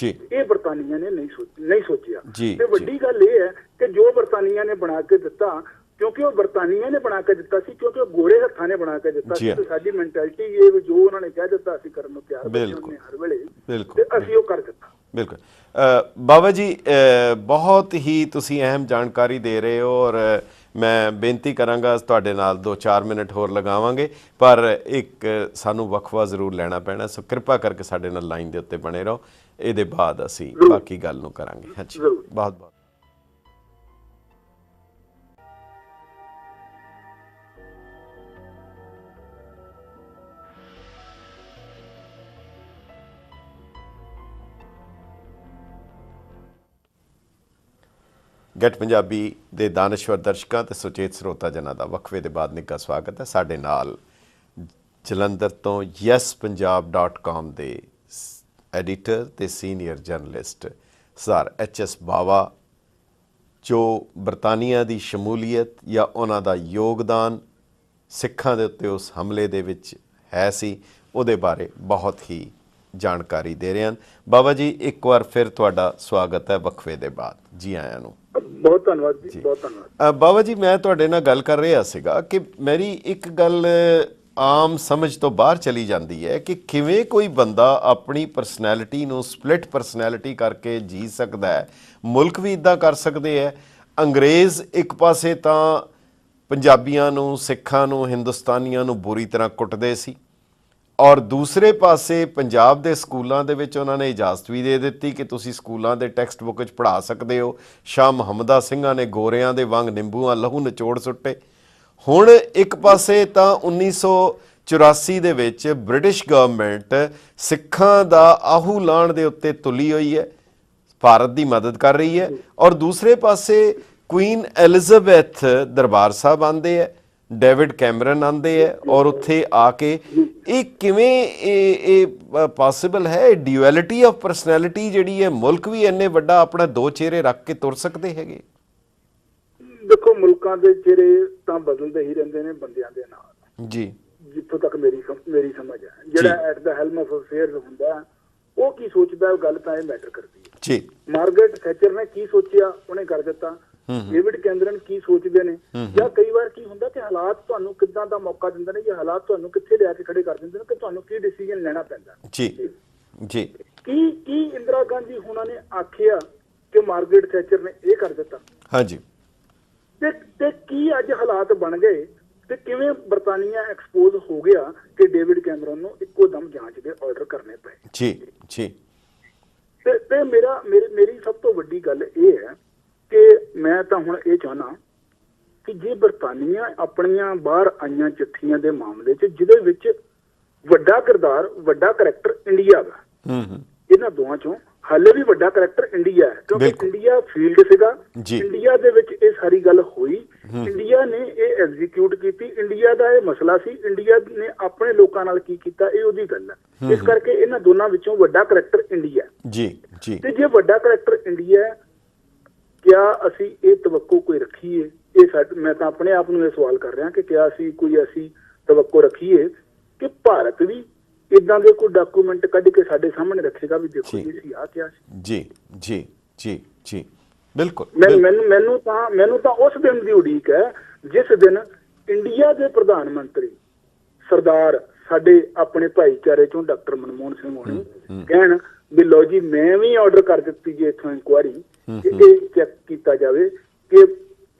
ਇਹ ਬਰਤਾਨੀਆ ਨੇ ਨਹੀਂ ਸੋਚਿਆ। ਤੇ ਵੱਡੀ ਗੱਲ ਇਹ ਹੈ ਕਿ ਜੋ ਬਰਤਾਨੀਆ ਨੇ ਬਣਾ ਕੇ ਦਿੱਤਾ, ਕਿਉਂਕਿ ਉਹ ਬਰਤਾਨੀਆ ਨੇ ਬਣਾ ਕੇ ਦਿੱਤਾ ਸੀ, ਕਿਉਂਕਿ ਉਹ ਗੋਰੇ ਹੱਥਾਂ ਨੇ ਬਣਾ ਕੇ ਦਿੱਤਾ ਸੀ, ਤੇ ਸਾਡੀ ਮੈਂਟੈਲਿਟੀ ਇਹ ਜੋ ਉਹਨਾਂ ਨੇ ਕਹਿ ਦਿੱਤਾ ਅਸੀਂ ਕਰਨ ਨੂੰ ਤਿਆਰ ਹਾਂ ਹਰ ਵੇਲੇ, ਤੇ ਅਸੀਂ ਉਹ ਕਰ ਦਿੱਤਾ। ਬਿਲਕੁਲ ਬਾਬਾ ਜੀ, ਬਹੁਤ ਹੀ ਤੁਸੀਂ ਅਹਿਮ ਜਾਣਕਾਰੀ ਦੇ ਰਹੇ ਹੋ ਔਰ ਮੈਂ ਬੇਨਤੀ ਕਰਾਂਗਾ ਤੁਹਾਡੇ ਨਾਲ 2-4 ਮਿੰਟ ਹੋਰ ਲਗਾਵਾਂਗੇ, ਪਰ ਇੱਕ ਸਾਨੂੰ ਵਕਫਾ ਜ਼ਰੂਰ ਲੈਣਾ ਪੈਣਾ, ਸੋ ਕਿਰਪਾ ਕਰਕੇ ਸਾਡੇ ਨਾਲ ਲਾਈਨ ਦੇ ਉੱਤੇ ਬਣੇ ਰਹੋ, ਇਹਦੇ ਬਾਅਦ ਅਸੀਂ ਬਾਕੀ ਗੱਲ ਨੂੰ ਕਰਾਂਗੇ। ਹਾਂਜੀ, ਬਹੁਤ ਬਹੁਤ ਗੈਟ ਪੰਜਾਬੀ ਦੇ ਦਾਨਸ਼ਵਰ ਦਰਸ਼ਕਾਂ ਤੇ ਸੁਚੇਤ ਸਰੋਤਾ ਜਨਾਂ ਦਾ ਵਕਫੇ ਦੇ ਬਾਅਦ ਨਿੱਘਾ ਸਵਾਗਤ ਹੈ। ਸਾਡੇ ਨਾਲ ਜਲੰਧਰ ਤੋਂ YesPunjab.com ਦੇ ਐਡੀਟਰ ਤੇ ਸੀਨੀਅਰ ਜਰਨਲਿਸਟ ਸਰ HS ਬਾਵਾ, ਜੋ ਬਰਤਾਨੀਆ ਦੀ ਸ਼ਮੂਲੀਅਤ ਜਾਂ ਉਹਨਾਂ ਦਾ ਯੋਗਦਾਨ ਸਿੱਖਾਂ ਦੇ ਉੱਤੇ ਉਸ ਹਮਲੇ ਦੇ ਵਿੱਚ ਹੈ ਸੀ, ਉਹਦੇ ਬਾਰੇ ਬਹੁਤ ਹੀ ਜਾਣਕਾਰੀ ਦੇ ਰਹੇ ਹਨ। ਬਾਬਾ ਜੀ, ਇੱਕ ਵਾਰ ਫਿਰ ਤੁਹਾਡਾ ਸਵਾਗਤ ਹੈ ਵਕਫੇ ਦੇ ਬਾਅਦ। ਜੀ ਆਇਆਂ ਨੂੰ। ਬਹੁਤ ਧੰਨਵਾਦ ਜੀ, ਬਹੁਤ ਧੰਨਵਾਦ। ਬਾਬਾ ਜੀ, ਮੈਂ ਤੁਹਾਡੇ ਨਾਲ ਗੱਲ ਕਰ ਰਿਹਾ ਸੀਗਾ ਕਿ ਮੇਰੀ ਇੱਕ ਗੱਲ ਆਮ ਸਮਝ ਤੋਂ ਬਾਹਰ ਚਲੀ ਜਾਂਦੀ ਹੈ ਕਿ ਕਿਵੇਂ ਕੋਈ ਬੰਦਾ ਆਪਣੀ ਪਰਸਨੈਲਿਟੀ ਨੂੰ ਸਪਲਿਟ ਪਰਸਨੈਲਿਟੀ ਕਰਕੇ ਜੀ ਸਕਦਾ ਹੈ। ਮੁਲਕ ਵੀ ਇੱਦਾਂ ਕਰ ਸਕਦੇ ਹੈ। ਅੰਗਰੇਜ਼ ਇੱਕ ਪਾਸੇ ਤਾਂ ਪੰਜਾਬੀਆਂ ਨੂੰ, ਸਿੱਖਾਂ ਨੂੰ, ਹਿੰਦੁਸਤਾਨੀਆਂ ਨੂੰ ਬੁਰੀ ਤਰ੍ਹਾਂ ਕੁੱਟਦੇ ਸੀ, ਔਰ ਦੂਸਰੇ ਪਾਸੇ ਪੰਜਾਬ ਦੇ ਸਕੂਲਾਂ ਦੇ ਵਿੱਚ ਉਹਨਾਂ ਨੇ ਇਜਾਜ਼ਤ ਵੀ ਦੇ ਦਿੱਤੀ ਕਿ ਤੁਸੀਂ ਸਕੂਲਾਂ ਦੇ ਟੈਕਸਟ ਬੁੱਕ ਵਿੱਚ ਪੜ੍ਹਾ ਸਕਦੇ ਹੋ। ਸ਼ਾਹ ਮੁਹੰਮਦਾ ਸਿੰਘਾਂ ਨੇ ਗੋਰਿਆਂ ਦੇ ਵਾਂਗ ਨਿੰਬੂਆਂ ਲਹੂ ਨਿਚੋੜ ਸੁੱਟੇ। ਹੁਣ ਇੱਕ ਪਾਸੇ ਤਾਂ 1984 ਦੇ ਵਿੱਚ ਬ੍ਰਿਟਿਸ਼ ਗਵਰਨਮੈਂਟ ਸਿੱਖਾਂ ਦਾ ਆਹੂ ਲਾਉਣ ਦੇ ਉੱਤੇ ਤੁਲੀ ਹੋਈ ਹੈ, ਭਾਰਤ ਦੀ ਮਦਦ ਕਰ ਰਹੀ ਹੈ, ਔਰ ਦੂਸਰੇ ਪਾਸੇ ਕੁਈਨ ਐਲਿਜ਼ਾਬੈਥ ਦਰਬਾਰ ਸਾਹਿਬ ਆਉਂਦੇ ਹੈ, ਡੇਵਿਡ ਕੈਮਰਨ ਆਉਂਦੇ ਹੈ, ਔਰ ਉੱਥੇ ਆ ਕੇ ਇਹ ਕਿਵੇਂ ਇਹ ਪੋਸੀਬਲ ਹੈ? ਡਿਊਐਲਿਟੀ ਆਫ ਪਰਸਨੈਲਿਟੀ ਜਿਹੜੀ ਹੈ, ਮੁਲਕ ਵੀ ਇੰਨੇ ਵੱਡਾ ਆਪਣਾ ਦੋ ਚਿਹਰੇ ਰੱਖ ਕੇ ਤੁਰ ਸਕਦੇ ਹੈਗੇ? ਦੇਖੋ, ਮੁਲਕਾਂ ਦੇ ਚਿਹਰੇ ਤਾਂ ਬਦਲਦੇ ਹੀ ਰਹਿੰਦੇ ਨੇ ਬੰਦਿਆਂ ਦੇ ਨਾਲ ਜੀ, ਜਿੱਥੋਂ ਤੱਕ ਮੇਰੀ ਸਮਝ ਹੈ। ਜਿਹੜਾ at the helm of affairs ਹੁੰਦਾ, ਉਹ ਕੀ ਸੋਚਦਾ, ਉਹ ਗੱਲ ਤਾਂ ਇਹ ਮੈਟਰ ਕਰਦੀ ਹੈ। ਜੀ, ਮਾਰਗਰੇਟ ਥੈਚਰ ਨੇ ਕੀ ਸੋਚਿਆ, ਉਹਨੇ ਕਰ ਦਿੱਤਾ। ਡੇਵਿਡ ਕੈਮਰਨ ਕੀ ਸੋਚਦੇ ਨੇ, ਜਾਂ ਕਈ ਵਾਰ ਕੀ ਹੁੰਦਾ ਕਿ ਹਾਲਾਤ ਤੁਹਾਨੂੰ ਕਿੱਦਾਂ ਦਾ ਮੌਕਾ ਦਿੰਦੇ ਨੇ, ਜਾਂ ਹਾਲਾਤ ਤੁਹਾਨੂੰ ਕਿੱਥੇ ਲਿਆ ਕੇ ਖੜੇ ਕਰ ਦਿੰਦੇ ਨੇ ਕਿ ਤੁਹਾਨੂੰ ਕੀ ਡਿਸੀਜਨ ਲੈਣਾ ਪੈਂਦਾ। ਜੀ ਜੀ, ਕੀ ਇੰਦਰਾ ਗਾਂਧੀ ਹੋਣਾ ਨੇ ਆਖਿਆ ਕਿ ਮਾਰਗਰੇਟ ਥੈਚਰ ਨੇ ਇਹ ਕਰ ਦਿੱਤਾ? ਹਾਂਜੀ। ਤੇ ਕੀ ਅੱਜ ਹਾਲਾਤ ਬਣ ਗਏ ਤੇ ਕਿਵੇਂ ਬਰਤਾਨੀਆ ਐਕਸਪੋਜ਼ ਹੋ ਗਿਆ ਕਿ ਡੇਵਿਡ ਕੈਮਰਨ ਨੂੰ ਇੱਕੋ ਦਮ ਜਾਂਚ ਦੇ ਆਰਡਰ ਕਰਨੇ ਪਏ? ਜੀ ਜੀ। ਤੇ ਮੇਰੀ ਸਭ ਤੋਂ ਵੱਡੀ ਗੱਲ ਇਹ ਹੈ ਕਿ ਮੈਂ ਤਾਂ ਹੁਣ ਇਹ ਚਾਹੁੰਦਾ ਕਿ ਜੇ ਬਰਤਾਨੀਆ ਆਪਣੀਆਂ ਬਾਹਰ ਆਈਆਂ ਚਿੱਠੀਆਂ ਦੇ ਮਾਮਲੇ 'ਚ ਜਿਹਦੇ ਵਿੱਚ ਵੱਡਾ ਕਿਰਦਾਰ, ਵੱਡਾ ਕਰੈਕਟਰ ਇੰਡੀਆ ਦਾ, ਇਹਨਾਂ ਦੋਵਾਂ 'ਚੋਂ ਹਾਲੇ ਵੀ ਵੱਡਾ ਕਰੈਕਟਰ ਇੰਡੀਆ ਹੈ, ਕਿਉਂਕਿ ਇੰਡੀਆ ਫੀਲਡ ਸੀਗਾ, ਇੰਡੀਆ ਦੇ ਵਿੱਚ ਇਹ ਸਾਰੀ ਗੱਲ ਹੋਈ, ਇੰਡੀਆ ਨੇ ਇਹ ਐਗਜ਼ੀਕਿਊਟ ਕੀਤੀ, ਇੰਡੀਆ ਦਾ ਇਹ ਮਸਲਾ ਸੀ, ਇੰਡੀਆ ਨੇ ਆਪਣੇ ਲੋਕਾਂ ਨਾਲ ਕੀ ਕੀਤਾ ਇਹ ਉਹਦੀ ਗੱਲ ਹੈ। ਇਸ ਕਰਕੇ ਇਹਨਾਂ ਦੋਨਾਂ ਵਿੱਚੋਂ ਵੱਡਾ ਕਰੈਕਟਰ ਇੰਡੀਆ। ਜੀ ਜੀ। ਤੇ ਜੇ ਵੱਡਾ ਕਰੈਕਟਰ ਇੰਡੀਆ ਹੈ, ਕਿਆ ਅਸੀਂ ਇਹ ਤਵੱਕੋ ਕੋਈ ਰੱਖੀਏ? ਮੈਂ ਤਾਂ ਆਪਣੇ ਆਪ ਨੂੰ ਇਹ ਸਵਾਲ ਕਰ ਰਿਹਾ ਕਿ ਕਿਆ ਅਸੀਂ ਕੋਈ ਤਵੱਕੋ ਰੱਖੀਏ ਕਿ ਭਾਰਤ ਵੀ ਇਦਾਂ ਦੇ ਕੋਈ ਡਾਕੂਮੈਂਟ ਕੱਢ ਕੇ ਸਾਡੇ ਸਾਹਮਣੇ ਰੱਖੇਗਾ ਵੀ ਦੇਖੋ ਜੀ ਅਸੀਂ ਆ ਕਿਹਾ ਸੀ। ਜੀ ਜੀ ਜੀ ਜੀ ਬਿਲਕੁਲ। ਮੈਨੂੰ ਤਾਂ ਉਸ ਦਿਨ ਦੀ ਉਡੀਕ ਹੈ ਜਿਸ ਦਿਨ ਇੰਡੀਆ ਦੇ ਪ੍ਰਧਾਨ ਮੰਤਰੀ ਸਰਦਾਰ ਸਾਡੇ ਆਪਣੇ ਭਾਈਚਾਰੇ ਚੋਂ ਡਾਕਟਰ ਮਨਮੋਹਨ ਸਿੰਘ ਹੋਣੀ ਕਹਿਣ ਵੀ ਲਓ ਜੀ ਮੈਂ ਵੀ ਆਰਡਰ ਕਰ ਦਿੱਤੀ ਜੀ ਇੱਥੋਂ ਇਨਕੁਆਇਰੀ ਕਿ ਇਹ ਚੈੱਕ ਕੀਤਾ ਜਾਵੇ ਕਿ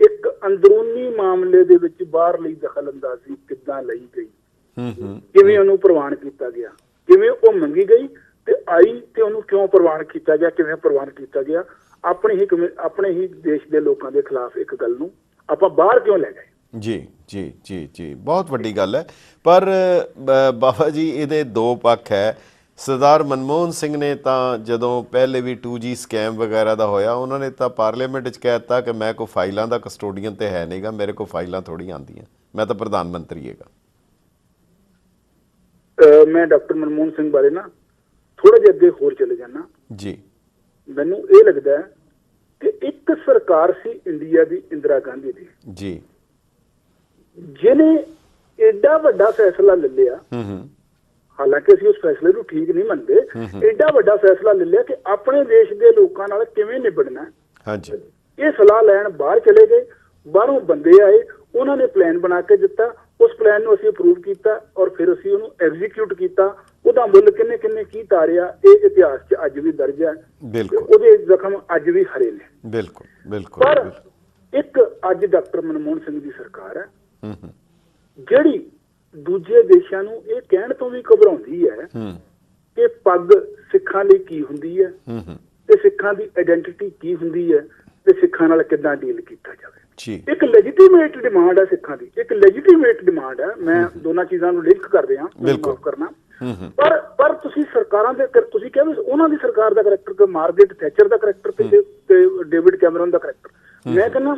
ਇੱਕ ਅੰਦਰੂਨੀ ਮਾਮਲੇ ਦੇ ਵਿੱਚ ਬਾਹਰਲੀ ਦਖਲਅੰਦਾਜ਼ੀ ਕਿੱਦਾਂ ਲਈ ਗਈ, ਕਿਵੇਂ ਉਹਨੂੰ ਪ੍ਰਵਾਨ ਕੀਤਾ ਗਿਆ, ਕਿਵੇਂ ਉਹ ਮੰਗੀ ਗਈ ਤੇ ਆਈ ਤੇ ਉਹਨੂੰ ਕਿਉਂ ਪ੍ਰਵਾਨ ਕੀਤਾ ਗਿਆ, ਕਿਵੇਂ ਪ੍ਰਵਾਨ ਕੀਤਾ ਗਿਆ। ਆਪਣੇ ਹੀ ਦੇਸ਼ ਦੇ ਲੋਕਾਂ ਦੇ ਖਿਲਾਫ ਇੱਕ ਗੱਲ ਨੂੰ ਆਪਾਂ ਬਾਹਰ ਕਿਉਂ ਲੈ ਗਏ। ਜੀ ਜੀ ਜੀ ਜੀ ਬਹੁਤ ਵੱਡੀ ਗੱਲ ਹੈ। ਪਰ ਬਾਬਾ ਜੀ ਇਹਦੇ ਦੋ ਪੱਖ ਹੈ। ਸਰਦਾਰ ਮਨਮੋਹਨ ਸਿੰਘ ਨੇ ਤਾਂ ਜਦੋਂ ਪਹਿਲੇ ਵੀ 2G ਸਕੈਮ ਵਗੈਰਾ ਦਾ ਹੋਇਆ ਉਹਨਾਂ ਨੇ ਤਾਂ ਪਾਰਲੀਮੈਂਟ 'ਚ ਕਹਿ ਦਿੱਤਾ ਕਿ ਮੈਂ ਕੋਈ ਫਾਈਲਾਂ ਦਾ ਕਸਟੋਡੀਅਨ ਤੇ ਹੈ ਨਹੀਂਗਾ, ਮੇਰੇ ਕੋਲ ਫਾਈਲਾਂ ਥੋੜ੍ਹੀ ਆਉਂਦੀਆਂ, ਮੈਂ ਤਾਂ ਪ੍ਰਧਾਨ ਮੰਤਰੀ ਹੈਗਾ। ਮੈਂ ਡਾਕਟਰ ਮਨਮੋਹਨ ਸਿੰਘ ਬਾਰੇ ਨਾ ਥੋੜਾ ਜਿਹਾ ਅੱਗੇ ਹੋਰ ਚਲੇ ਜਾਣਾ ਜੀ। ਮੈਨੂੰ ਇਹ ਲੱਗਦਾ ਹੈ ਕਿ ਇੱਕ ਸਰਕਾਰ ਸੀ ਇੰਡੀਆ ਦੀ ਇੰਦਰਾ ਗਾਂਧੀ ਦੀ ਜੀ ਜਿਹਨੇ ਏਡਾ ਵੱਡਾ ਫੈਸਲਾ ਲੈ ਲਿਆ, ਹਾਲਾਂਕਿ ਅਸੀਂ ਉਸ ਫੈਸਲੇ ਨੂੰ ਠੀਕ ਨਹੀਂ ਮੰਨਦੇ, ਏਡਾ ਵੱਡਾ ਫੈਸਲਾ ਲੈ ਲਿਆ ਕਿ ਆਪਣੇ ਦੇਸ਼ ਦੇ ਲੋਕਾਂ ਨਾਲ ਕਿਵੇਂ ਨਿਬੜਨਾ। ਹਾਂਜੀ ਇਹ ਸਲਾਹ ਲੈਣ ਬਾਹਰ ਚਲੇ ਗਏ, ਬਾਹਰੋਂ ਬੰਦੇ ਆਏ, ਉਹਨਾਂ ਨੇ ਪਲਾਨ ਬਣਾ ਕੇ ਦਿੱਤਾ, ਉਸ ਪਲਾਨ ਨੂੰ ਅਸੀਂ ਅਪਰੂਵ ਕੀਤਾ ਔਰ ਫਿਰ ਅਸੀਂ ਉਹਨੂੰ ਐਗਜ਼ੀਕਿਊਟ ਕੀਤਾ। ਉਹਦਾ ਮੁੱਲ ਕਿੰਨੇ ਕਿੰਨੇ ਕੀ ਤਾਰਿਆ ਇਹ ਇਤਿਹਾਸ 'ਚ ਅੱਜ ਵੀ ਦਰਜ ਹੈ। ਬਿਲਕੁਲ ਉਹਦੇ ਜ਼ਖਮ ਅੱਜ ਵੀ ਹਰੇ ਨੇ। ਬਿਲਕੁਲ ਬਿਲਕੁਲ। ਪਰ ਇੱਕ ਅੱਜ ਡਾਕਟਰ ਮਨਮੋਹਨ ਸਿੰਘ ਦੀ ਸਰਕਾਰ ਹੈ ਜਿਹੜੀ ਦੂਜੇ ਦੇਸ਼ਾਂ ਨੂੰ ਇਹ ਕਹਿਣ ਤੋਂ ਵੀ ਘਬਰਾਉਂਦੀ ਹੈ ਕਿ ਪੱਗ ਸਿੱਖਾਂ ਲਈ ਕੀ ਹੁੰਦੀ ਹੈ ਤੇ ਸਿੱਖਾਂ ਦੀ ਆਇਡੈਂਟੀਟੀ ਕੀ ਹੁੰਦੀ ਹੈ ਤੇ ਸਿੱਖਾਂ ਨਾਲ ਕਿੱਦਾਂ ਡੀਲ ਕੀਤਾ ਜਾਵੇ। ਇੱਕ ਲੈਜੀਟੀਮੇਟ ਡਿਮਾਂਡ ਹੈ ਸਿੱਖਾਂ ਦੀ, ਇੱਕ ਲੈਜੀਟੀਮੇਟ ਡਿਮਾਂਡ ਹੈ। ਮੈਂ ਦੋਨਾਂ ਚੀਜ਼ਾਂ ਨੂੰ ਲਿੰਕ ਕਰਦੇ ਹਾਂ, ਮਾਫ ਕਰਨਾ। ਪਰ ਤੁਸੀਂ ਸਰਕਾਰਾਂ ਦੇ ਤੁਸੀਂ ਕਿਹਾ ਵੀ ਉਹਨਾਂ ਦੀ ਸਰਕਾਰ ਦਾ ਕਰੈਕਟਰ, ਮਾਰਗਰੇਟ ਥੈਚਰ ਦਾ ਕਰੈਕਟਰ ਤੇ ਡੇਵਿਡ ਕੈਮਰਨ ਦਾ ਕਰੈਕਟਰ, ਮੈਂ ਕਹਿੰਦਾ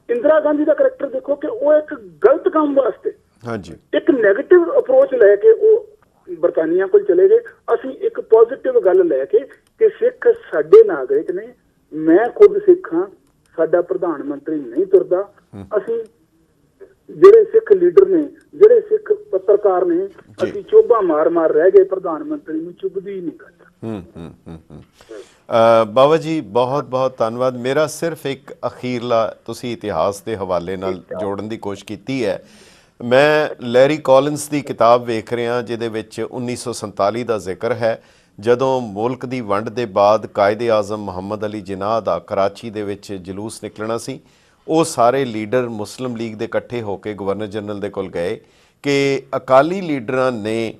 ਇੰਦਰਾ ਗਾਂਧੀ ਦਾ ਕਰੈਕਟਰ ਦੇਖੋ ਕਿ ਉਹ ਇੱਕ ਗਲਤ ਕੰਮ ਵਾਸਤੇ ਇੱਕ ਨੈਗੇਟਿਵ ਅਪਰੋਚ ਲੈ ਕੇ ਉਹ ਬਰਤਾਨੀਆ ਕੋਲ ਚਲੇ ਗਏ। ਅਸੀਂ ਇੱਕ ਪੋਜ਼ਿਟਿਵ ਗੱਲ ਲੈ ਕੇ ਕਿ ਸਿੱਖ ਸਾਡੇ ਨਾਗਰਿਕ ਨੇ, ਮੈਂ ਖੁਦ ਸਿੱਖ ਹਾਂ, ਸਾਡਾ ਪ੍ਰਧਾਨ ਮੰਤਰੀ ਨਹੀਂ ਤੁਰਦਾ, ਅਸੀਂ ਜਿਹੜੇ ਸਿੱਖ ਲੀਡਰ ਨੇ, ਜਿਹੜੇ ਸਿੱਖ ਪੱਤਰਕਾਰ ਨੇ, ਅਸੀਂ ਚੋਭਾ ਮਾਰ ਰਹਿ ਗਏ, ਪ੍ਰਧਾਨ ਮੰਤਰੀ ਨੂੰ ਚੁੱਭਦੀ ਹੀ ਨਹੀਂ ਗੱਲ। ਬਾਬਾ ਜੀ ਬਹੁਤ ਬਹੁਤ ਧੰਨਵਾਦ। ਮੇਰਾ ਸਿਰਫ ਇੱਕ ਅਖੀਰਲਾ, ਤੁਸੀਂ ਇਤਿਹਾਸ ਦੇ ਹਵਾਲੇ ਨਾਲ ਜੋੜਨ ਦੀ ਕੋਸ਼ਿਸ਼ ਕੀਤੀ ਹੈ। ਮੈਂ ਲੈਰੀ ਕਾਲਿੰਸ ਦੀ ਕਿਤਾਬ ਵੇਖ ਰਿਹਾ ਜਿਹਦੇ ਵਿੱਚ 1947 ਦਾ ਜ਼ਿਕਰ ਹੈ, ਜਦੋਂ ਮੁਲਕ ਦੀ ਵੰਡ ਦੇ ਬਾਅਦ ਕਾਇਦੇ ਆਜ਼ਮ ਮੁਹੰਮਦ ਅਲੀ ਜਿਨਾਹ ਦਾ ਕਰਾਚੀ ਦੇ ਵਿੱਚ ਜਲੂਸ ਨਿਕਲਣਾ ਸੀ। ਉਹ ਸਾਰੇ ਲੀਡਰ ਮੁਸਲਿਮ ਲੀਗ ਦੇ ਇਕੱਠੇ ਹੋ ਕੇ ਗਵਰਨਰ ਜਨਰਲ ਦੇ ਕੋਲ ਗਏ ਕਿ ਅਕਾਲੀ ਲੀਡਰਾਂ ਨੇ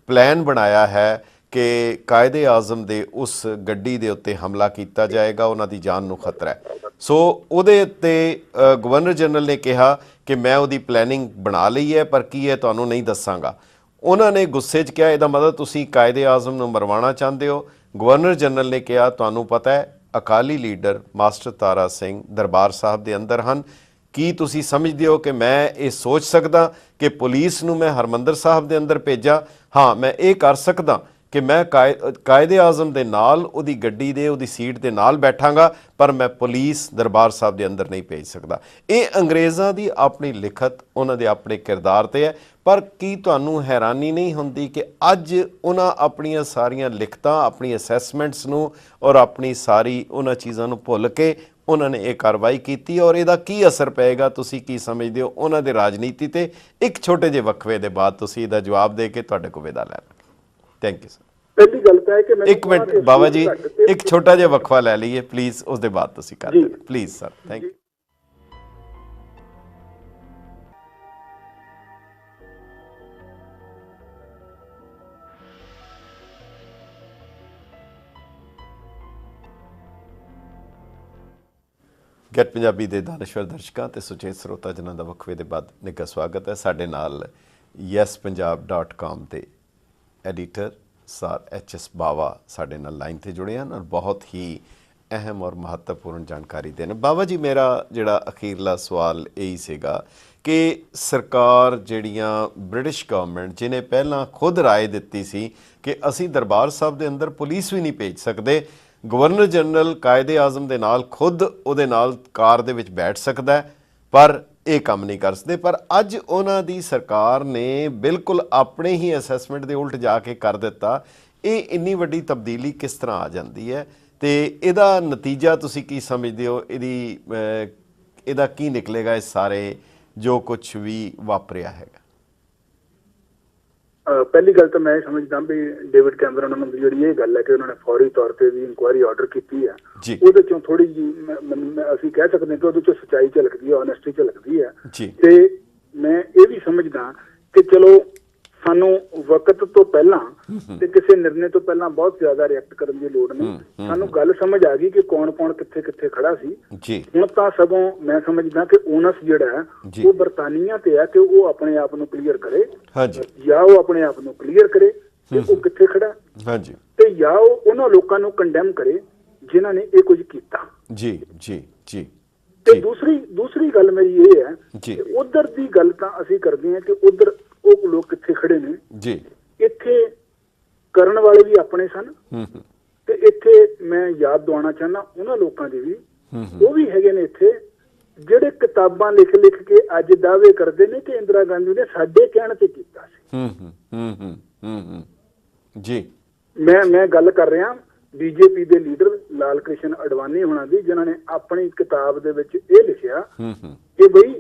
ਪਲਾਨ ਬਣਾਇਆ ਹੈ ਕਿ ਕਾਇਦੇ ਆਜ਼ਮ ਦੇ ਉਸ ਗੱਡੀ ਦੇ ਉੱਤੇ ਹਮਲਾ ਕੀਤਾ ਜਾਏਗਾ, ਉਹਨਾਂ ਦੀ ਜਾਨ ਨੂੰ ਖਤਰਾ ਹੈ। ਸੋ ਉਹਦੇ ਉੱਤੇ ਗਵਰਨਰ ਜਨਰਲ ਨੇ ਕਿਹਾ ਕਿ ਮੈਂ ਉਹਦੀ ਪਲੈਨਿੰਗ ਬਣਾ ਲਈ ਹੈ, ਪਰ ਕੀ ਹੈ ਤੁਹਾਨੂੰ ਨਹੀਂ ਦੱਸਾਂਗਾ। ਉਹਨਾਂ ਨੇ ਗੁੱਸੇ 'ਚ ਕਿਹਾ ਇਹਦਾ ਮਤਲਬ ਤੁਸੀਂ ਕਾਇਦੇ ਆਜ਼ਮ ਨੂੰ ਮਰਵਾਉਣਾ ਚਾਹੁੰਦੇ ਹੋ। ਗਵਰਨਰ ਜਨਰਲ ਨੇ ਕਿਹਾ ਤੁਹਾਨੂੰ ਪਤਾ ਹੈ ਅਕਾਲੀ ਲੀਡਰ ਮਾਸਟਰ ਤਾਰਾ ਸਿੰਘ ਦਰਬਾਰ ਸਾਹਿਬ ਦੇ ਅੰਦਰ ਹਨ, ਕੀ ਤੁਸੀਂ ਸਮਝਦੇ ਹੋ ਕਿ ਮੈਂ ਇਹ ਸੋਚ ਸਕਦਾ ਕਿ ਪੁਲਿਸ ਨੂੰ ਮੈਂ ਹਰਮੰਦਰ ਸਾਹਿਬ ਦੇ ਅੰਦਰ ਭੇਜਾਂ? ਹਾਂ, ਮੈਂ ਇਹ ਕਰ ਸਕਦਾ ਕਿ ਮੈਂ ਕਾਇਦੇ ਆਜ਼ਮ ਦੇ ਨਾਲ ਉਹਦੀ ਗੱਡੀ ਦੇ ਉਹਦੀ ਸੀਟ ਦੇ ਨਾਲ ਬੈਠਾਂਗਾ, ਪਰ ਮੈਂ ਪੁਲਿਸ ਦਰਬਾਰ ਸਾਹਿਬ ਦੇ ਅੰਦਰ ਨਹੀਂ ਭੇਜ ਸਕਦਾ। ਇਹ ਅੰਗਰੇਜ਼ਾਂ ਦੀ ਆਪਣੀ ਲਿਖਤ, ਉਹਨਾਂ ਦੇ ਆਪਣੇ ਕਿਰਦਾਰ 'ਤੇ ਹੈ। ਪਰ ਕੀ ਤੁਹਾਨੂੰ ਹੈਰਾਨੀ ਨਹੀਂ ਹੁੰਦੀ ਕਿ ਅੱਜ ਉਹਨਾਂ ਆਪਣੀਆਂ ਸਾਰੀਆਂ ਲਿਖਤਾਂ, ਆਪਣੀ ਅਸੈਸਮੈਂਟਸ ਨੂੰ ਔਰ ਆਪਣੀ ਸਾਰੀ ਉਹਨਾਂ ਚੀਜ਼ਾਂ ਨੂੰ ਭੁੱਲ ਕੇ ਉਹਨਾਂ ਨੇ ਇਹ ਕਾਰਵਾਈ ਕੀਤੀ, ਔਰ ਇਹਦਾ ਕੀ ਅਸਰ ਪਏਗਾ ਤੁਸੀਂ ਕੀ ਸਮਝਦੇ ਹੋ ਉਹਨਾਂ ਦੇ ਰਾਜਨੀਤੀ 'ਤੇ? ਇੱਕ ਛੋਟੇ ਜਿਹੇ ਵਕਫੇ ਦੇ ਬਾਅਦ ਤੁਸੀਂ ਇਹਦਾ ਜਵਾਬ ਦੇ ਕੇ ਤੁਹਾਡੇ ਕੋਲ ਵਿਦਾ ਲੈਣਾ। Thank you sir. ਪਹਿਲੀ ਗੱਲ ਤਾਂ ਹੈ ਕਿ ਇੱਕ ਮਿੰਟ ਬਾਬਾ ਜੀ, ਇੱਕ ਛੋਟਾ ਜਿਹਾ ਵਕਫਾ ਲੈ ਲਈਏ ਪਲੀਜ਼, ਉਸ ਦੇ ਬਾਅਦ ਤੁਸੀਂ ਕਰ ਦੇਣਾ please sir. Thank you. Get Punjabi ਦੇ ਦਾਨਸ਼ਵਰ ਦਰਸ਼ਕਾਂ ਤੇ ਸੁਚੇਤ ਸਰੋਤਾ ਜਿਨ੍ਹਾਂ ਦਾ ਵਕਫੇ ਦੇ ਬਾਅਦ ਨਿੱਘਾ ਸਵਾਗਤ ਹੈ। ਸਾਡੇ ਨਾਲ yespunjab.com ਦੇ ਐਡੀਟਰ ਸਰ HS ਬਾਵਾ ਸਾਡੇ ਨਾਲ ਲਾਈਨ 'ਤੇ ਜੁੜੇ ਹਨ ਔਰ ਬਹੁਤ ਹੀ ਅਹਿਮ ਔਰ ਮਹੱਤਵਪੂਰਨ ਜਾਣਕਾਰੀ ਦੇਣ। ਬਾਵਾ ਜੀ, ਮੇਰਾ ਜਿਹੜਾ ਅਖੀਰਲਾ ਸਵਾਲ ਇਹੀ ਸੀਗਾ ਕਿ ਸਰਕਾਰ ਜਿਹੜੀਆਂ ਬ੍ਰਿਟਿਸ਼ ਗਵਰਨਮੈਂਟ ਜਿਹਨੇ ਪਹਿਲਾਂ ਖੁਦ ਰਾਏ ਦਿੱਤੀ ਸੀ ਕਿ ਅਸੀਂ ਦਰਬਾਰ ਸਾਹਿਬ ਦੇ ਅੰਦਰ ਪੁਲਿਸ ਵੀ ਨਹੀਂ ਭੇਜ ਸਕਦੇ, ਗਵਰਨਰ ਜਨਰਲ ਕਾਇਦੇ ਆਜ਼ਮ ਦੇ ਨਾਲ ਖੁਦ ਉਹਦੇ ਨਾਲ ਕਾਰ ਦੇ ਵਿੱਚ ਬੈਠ ਸਕਦਾ ਹੈ, ਪਰ ਇਹ ਕੰਮ ਨਹੀਂ ਕਰ ਸਕਦੇ। ਪਰ ਅੱਜ ਉਹਨਾਂ ਦੀ ਸਰਕਾਰ ਨੇ ਬਿਲਕੁਲ ਆਪਣੇ ਹੀ ਅਸੈਸਮੈਂਟ ਦੇ ਉਲਟ ਜਾ ਕੇ ਕਰ ਦਿੱਤਾ। ਇਹ ਇੰਨੀ ਵੱਡੀ ਤਬਦੀਲੀ ਕਿਸ ਤਰ੍ਹਾਂ ਆ ਜਾਂਦੀ ਹੈ ਤੇ ਇਹਦਾ ਨਤੀਜਾ ਤੁਸੀਂ ਕੀ ਸਮਝਦੇ ਹੋ? ਇਹਦਾ ਕੀ ਨਿਕਲੇਗਾ ਇਸ ਸਾਰੇ ਜੋ ਕੁਝ ਵੀ ਵਾਪਰਿਆ ਹੈਗਾ? ਪਹਿਲੀ ਗੱਲ ਤਾਂ ਮੈਂ ਇਹ ਸਮਝਦਾ ਵੀ ਡੇਵਿਡ ਕੈਮਰਨ ਨੂੰ ਜਿਹੜੀ ਇਹ ਗੱਲ ਹੈ ਕਿ ਉਹਨਾਂ ਨੇ ਫੌਰੀ ਤੌਰ ਤੇ ਵੀ ਇਨਕੁਆਇਰੀ ਆਰਡਰ ਕੀਤੀ ਹੈ, ਉਹਦੇ ਚੋਂ ਥੋੜੀ ਜੀ ਅਸੀਂ ਕਹਿ ਸਕਦੇ ਹਾਂ ਕਿ ਉਹਦੇ ਚੋਂ ਸੱਚਾਈ ਝਲਕਦੀ ਹੈ, ਓਨੈਸਟੀ ਝਲਕਦੀ ਹੈ। ਤੇ ਮੈਂ ਇਹ ਵੀ ਸਮਝਦਾ ਕਿ ਚਲੋ ਸਾਨੂੰ ਵਕਤ ਤੋਂ ਪਹਿਲਾਂ ਤੇ ਕਿਸੇ ਨਿਰਣੇ ਤੋਂ ਪਹਿਲਾਂ ਬਹੁਤ ਜ਼ਿਆਦਾ ਰਿਐਕਟ ਕਰਨ ਦੀ ਲੋੜ ਨਹੀਂ। ਸਾਨੂੰ ਗੱਲ ਸਮਝ ਆ ਗਈ ਕਿ ਕੌਣ ਕੌਣ ਕਿੱਥੇ ਕਿੱਥੇ ਖੜਾ ਸੀ। ਹੁਣ ਤਾਂ ਸਗੋਂ ਮੈਂ ਸਮਝਦਾ ਕਿ ਓਨਸ ਜਿਹੜਾ ਹੈ ਉਹ ਬਰਤਾਨੀਆ ਤੇ ਹੈ ਕਿ ਉਹ ਆਪਣੇ ਆਪ ਨੂੰ ਕਲੀਅਰ ਕਰੇ, ਜਾਂ ਉਹ ਆਪਣੇ ਆਪ ਨੂੰ ਕਲੀਅਰ ਕਰੇ ਕਿ ਉਹ ਕਿੱਥੇ ਖੜਾ, ਤੇ ਜਾਂ ਉਹ ਉਹਨਾਂ ਲੋਕਾਂ ਨੂੰ ਕੰਡੈਮ ਕਰੇ ਜਿਨ੍ਹਾਂ ਨੇ ਇਹ ਕੁਝ ਕੀਤਾ। ਤੇ ਦੂਸਰੀ ਗੱਲ ਮੇਰੀ ਇਹ ਹੈ ਕਿ ਉਧਰ ਦੀ ਗੱਲ ਤਾਂ ਅਸੀਂ ਕਰਦੇ ਹਾਂ ਕਿ ਉਧਰ ਉਹ ਲੋਕ ਕਿੱਥੇ ਖੜੇ ਨੇ ਜੀ, ਇੱਥੇ ਕਰਨ ਵਾਲੇ ਵੀ ਆਪਣੇ ਸਨ। ਤੇ ਇੱਥੇ ਮੈਂ ਯਾਦ ਦਿਵਾਉਣਾ ਚਾਹੁੰਦਾ ਉਹਨਾਂ ਲੋਕਾਂ ਦੀ ਵੀ, ਉਹ ਵੀ ਹੈਗੇ ਨੇ ਇੱਥੇ ਜਿਹੜੇ ਕਿਤਾਬਾਂ ਲਿਖ ਕੇ ਅੱਜ ਦਾਅਵੇ ਕਰਦੇ ਨੇ ਕਿ ਇੰਦਰਾ ਗਾਂਧੀ ਨੇ ਸਾਡੇ ਕਹਿਣ ਤੇ ਕੀਤਾ ਸੀ। ਜੀ ਮੈਂ ਗੱਲ ਕਰ ਰਿਹਾ ਬੀਜੇਪੀ ਦੇ ਲੀਡਰ ਲਾਲ ਕ੍ਰਿਸ਼ਨ ਅਡਵਾਨੀ ਹੋਣਾ ਦੀ, ਜਿਨ੍ਹਾਂ ਨੇ ਆਪਣੀ ਕਿਤਾਬ ਦੇ ਵਿੱਚ ਇਹ ਲਿਖਿਆ ਕਿ ਬਈ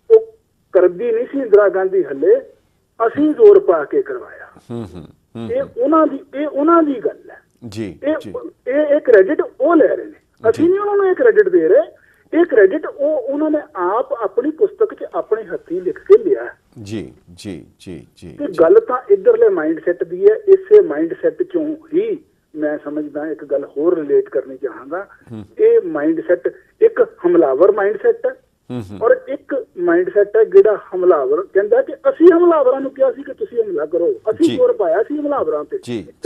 ਉਹ ਕਰਦੀ ਨਹੀਂ ਸੀ ਇੰਦਰਾ ਗਾਂਧੀ, ਹੱਲੇ ਅਸੀਂ ਜ਼ੋਰ ਪਾ ਕੇ ਕਰਵਾਇਆ। ਇਹ ਉਹਨਾਂ ਦੀ ਗੱਲ ਹੈ ਜੀ। ਇਹ ਕ੍ਰੈਡਿਟ ਉਹ ਲੈ ਰਹੇ ਨੇ, ਅਸੀਂ ਨਹੀਂ ਉਹਨਾਂ ਨੂੰ ਇਹ ਕ੍ਰੈਡਿਟ ਦੇ ਰਹੇ। ਇਹ ਕ੍ਰੈਡਿਟ ਉਹਨਾਂ ਨੇ ਆਪ ਆਪਣੀ ਪੁਸਤਕ 'ਚ ਆਪਣੇ ਹੱਥੀਂ ਲਿਖ ਕੇ ਲਿਆ ਜੀ। ਤੇ ਗੱਲ ਤਾਂ ਇੱਧਰਲੇ ਮਾਈਂਡ ਸੈਟ ਦੀ ਹੈ। ਇਸੇ ਮਾਈਂਡ ਸੈਟ ਚੋਂ ਹੀ ਮੈਂ ਸਮਝਦਾ ਇੱਕ ਗੱਲ ਹੋਰ ਰਿਲੇਟ ਕਰਨੀ ਚਾਹਾਂਗਾ। ਇਹ ਮਾਈਂਡ ਸੈਟ ਇੱਕ ਹਮਲਾਵਰ ਮਾਈਂਡ ਸੈਟ ਹੈ, ਔਰ ਇੱਕ ਮਾਈਂਡ ਸੈਟ ਹੈ ਜਿਹੜਾ ਹਮਲਾਵਰ ਕਹਿੰਦਾ ਕਿ ਅਸੀਂ ਹਮਲਾਵਰਾਂ ਨੂੰ ਕਿਹਾ ਸੀ ਕਿ ਤੁਸੀਂ ਹਮਲਾ ਕਰੋ, ਅਸੀਂ ਜ਼ੋਰ ਪਾਇਆ ਸੀ ਹਮਲਾਵਰਾਂ ਤੇ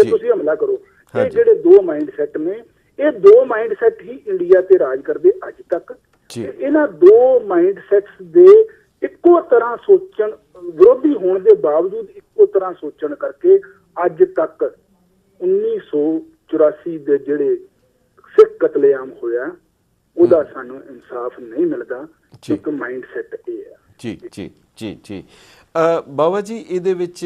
ਤੁਸੀਂ ਹਮਲਾ ਕਰੋ। ਇਹ ਜਿਹੜੇ ਦੋ ਮਾਈਂਡ ਸੈਟ ਨੇ, ਇਹ ਦੋ ਮਾਈਂਡ ਸੈਟ ਹੀ ਇੰਡੀਆ ਤੇ ਰਾਜ ਕਰਦੇ ਅੱਜ ਤੱਕ। ਇਹਨਾਂ ਦੋ ਮਾਈਂਡ ਸੈਟਸ ਦੇ ਇੱਕੋ ਤਰ੍ਹਾਂ ਸੋਚਣ, ਵਿਰੋਧੀ ਹੋਣ ਦੇ ਬਾਵਜੂਦ ਇੱਕੋ ਤਰ੍ਹਾਂ ਸੋਚਣ ਕਰਕੇ ਅੱਜ ਤੱਕ 1984 ਦੇ ਜਿਹੜੇ ਸਿੱਖ ਕਤਲੇਆਮ ਹੋਇਆ ਉਹਦਾ ਸਾਨੂੰ ਇਨਸਾਫ ਨਹੀਂ ਮਿਲਦਾ। ਇੱਕ ਮਾਈਂਡ ਸੈਟ ਇਹ ਹੈ ਜੀ। ਬਾਬਾ ਜੀ ਇਹਦੇ ਵਿੱਚ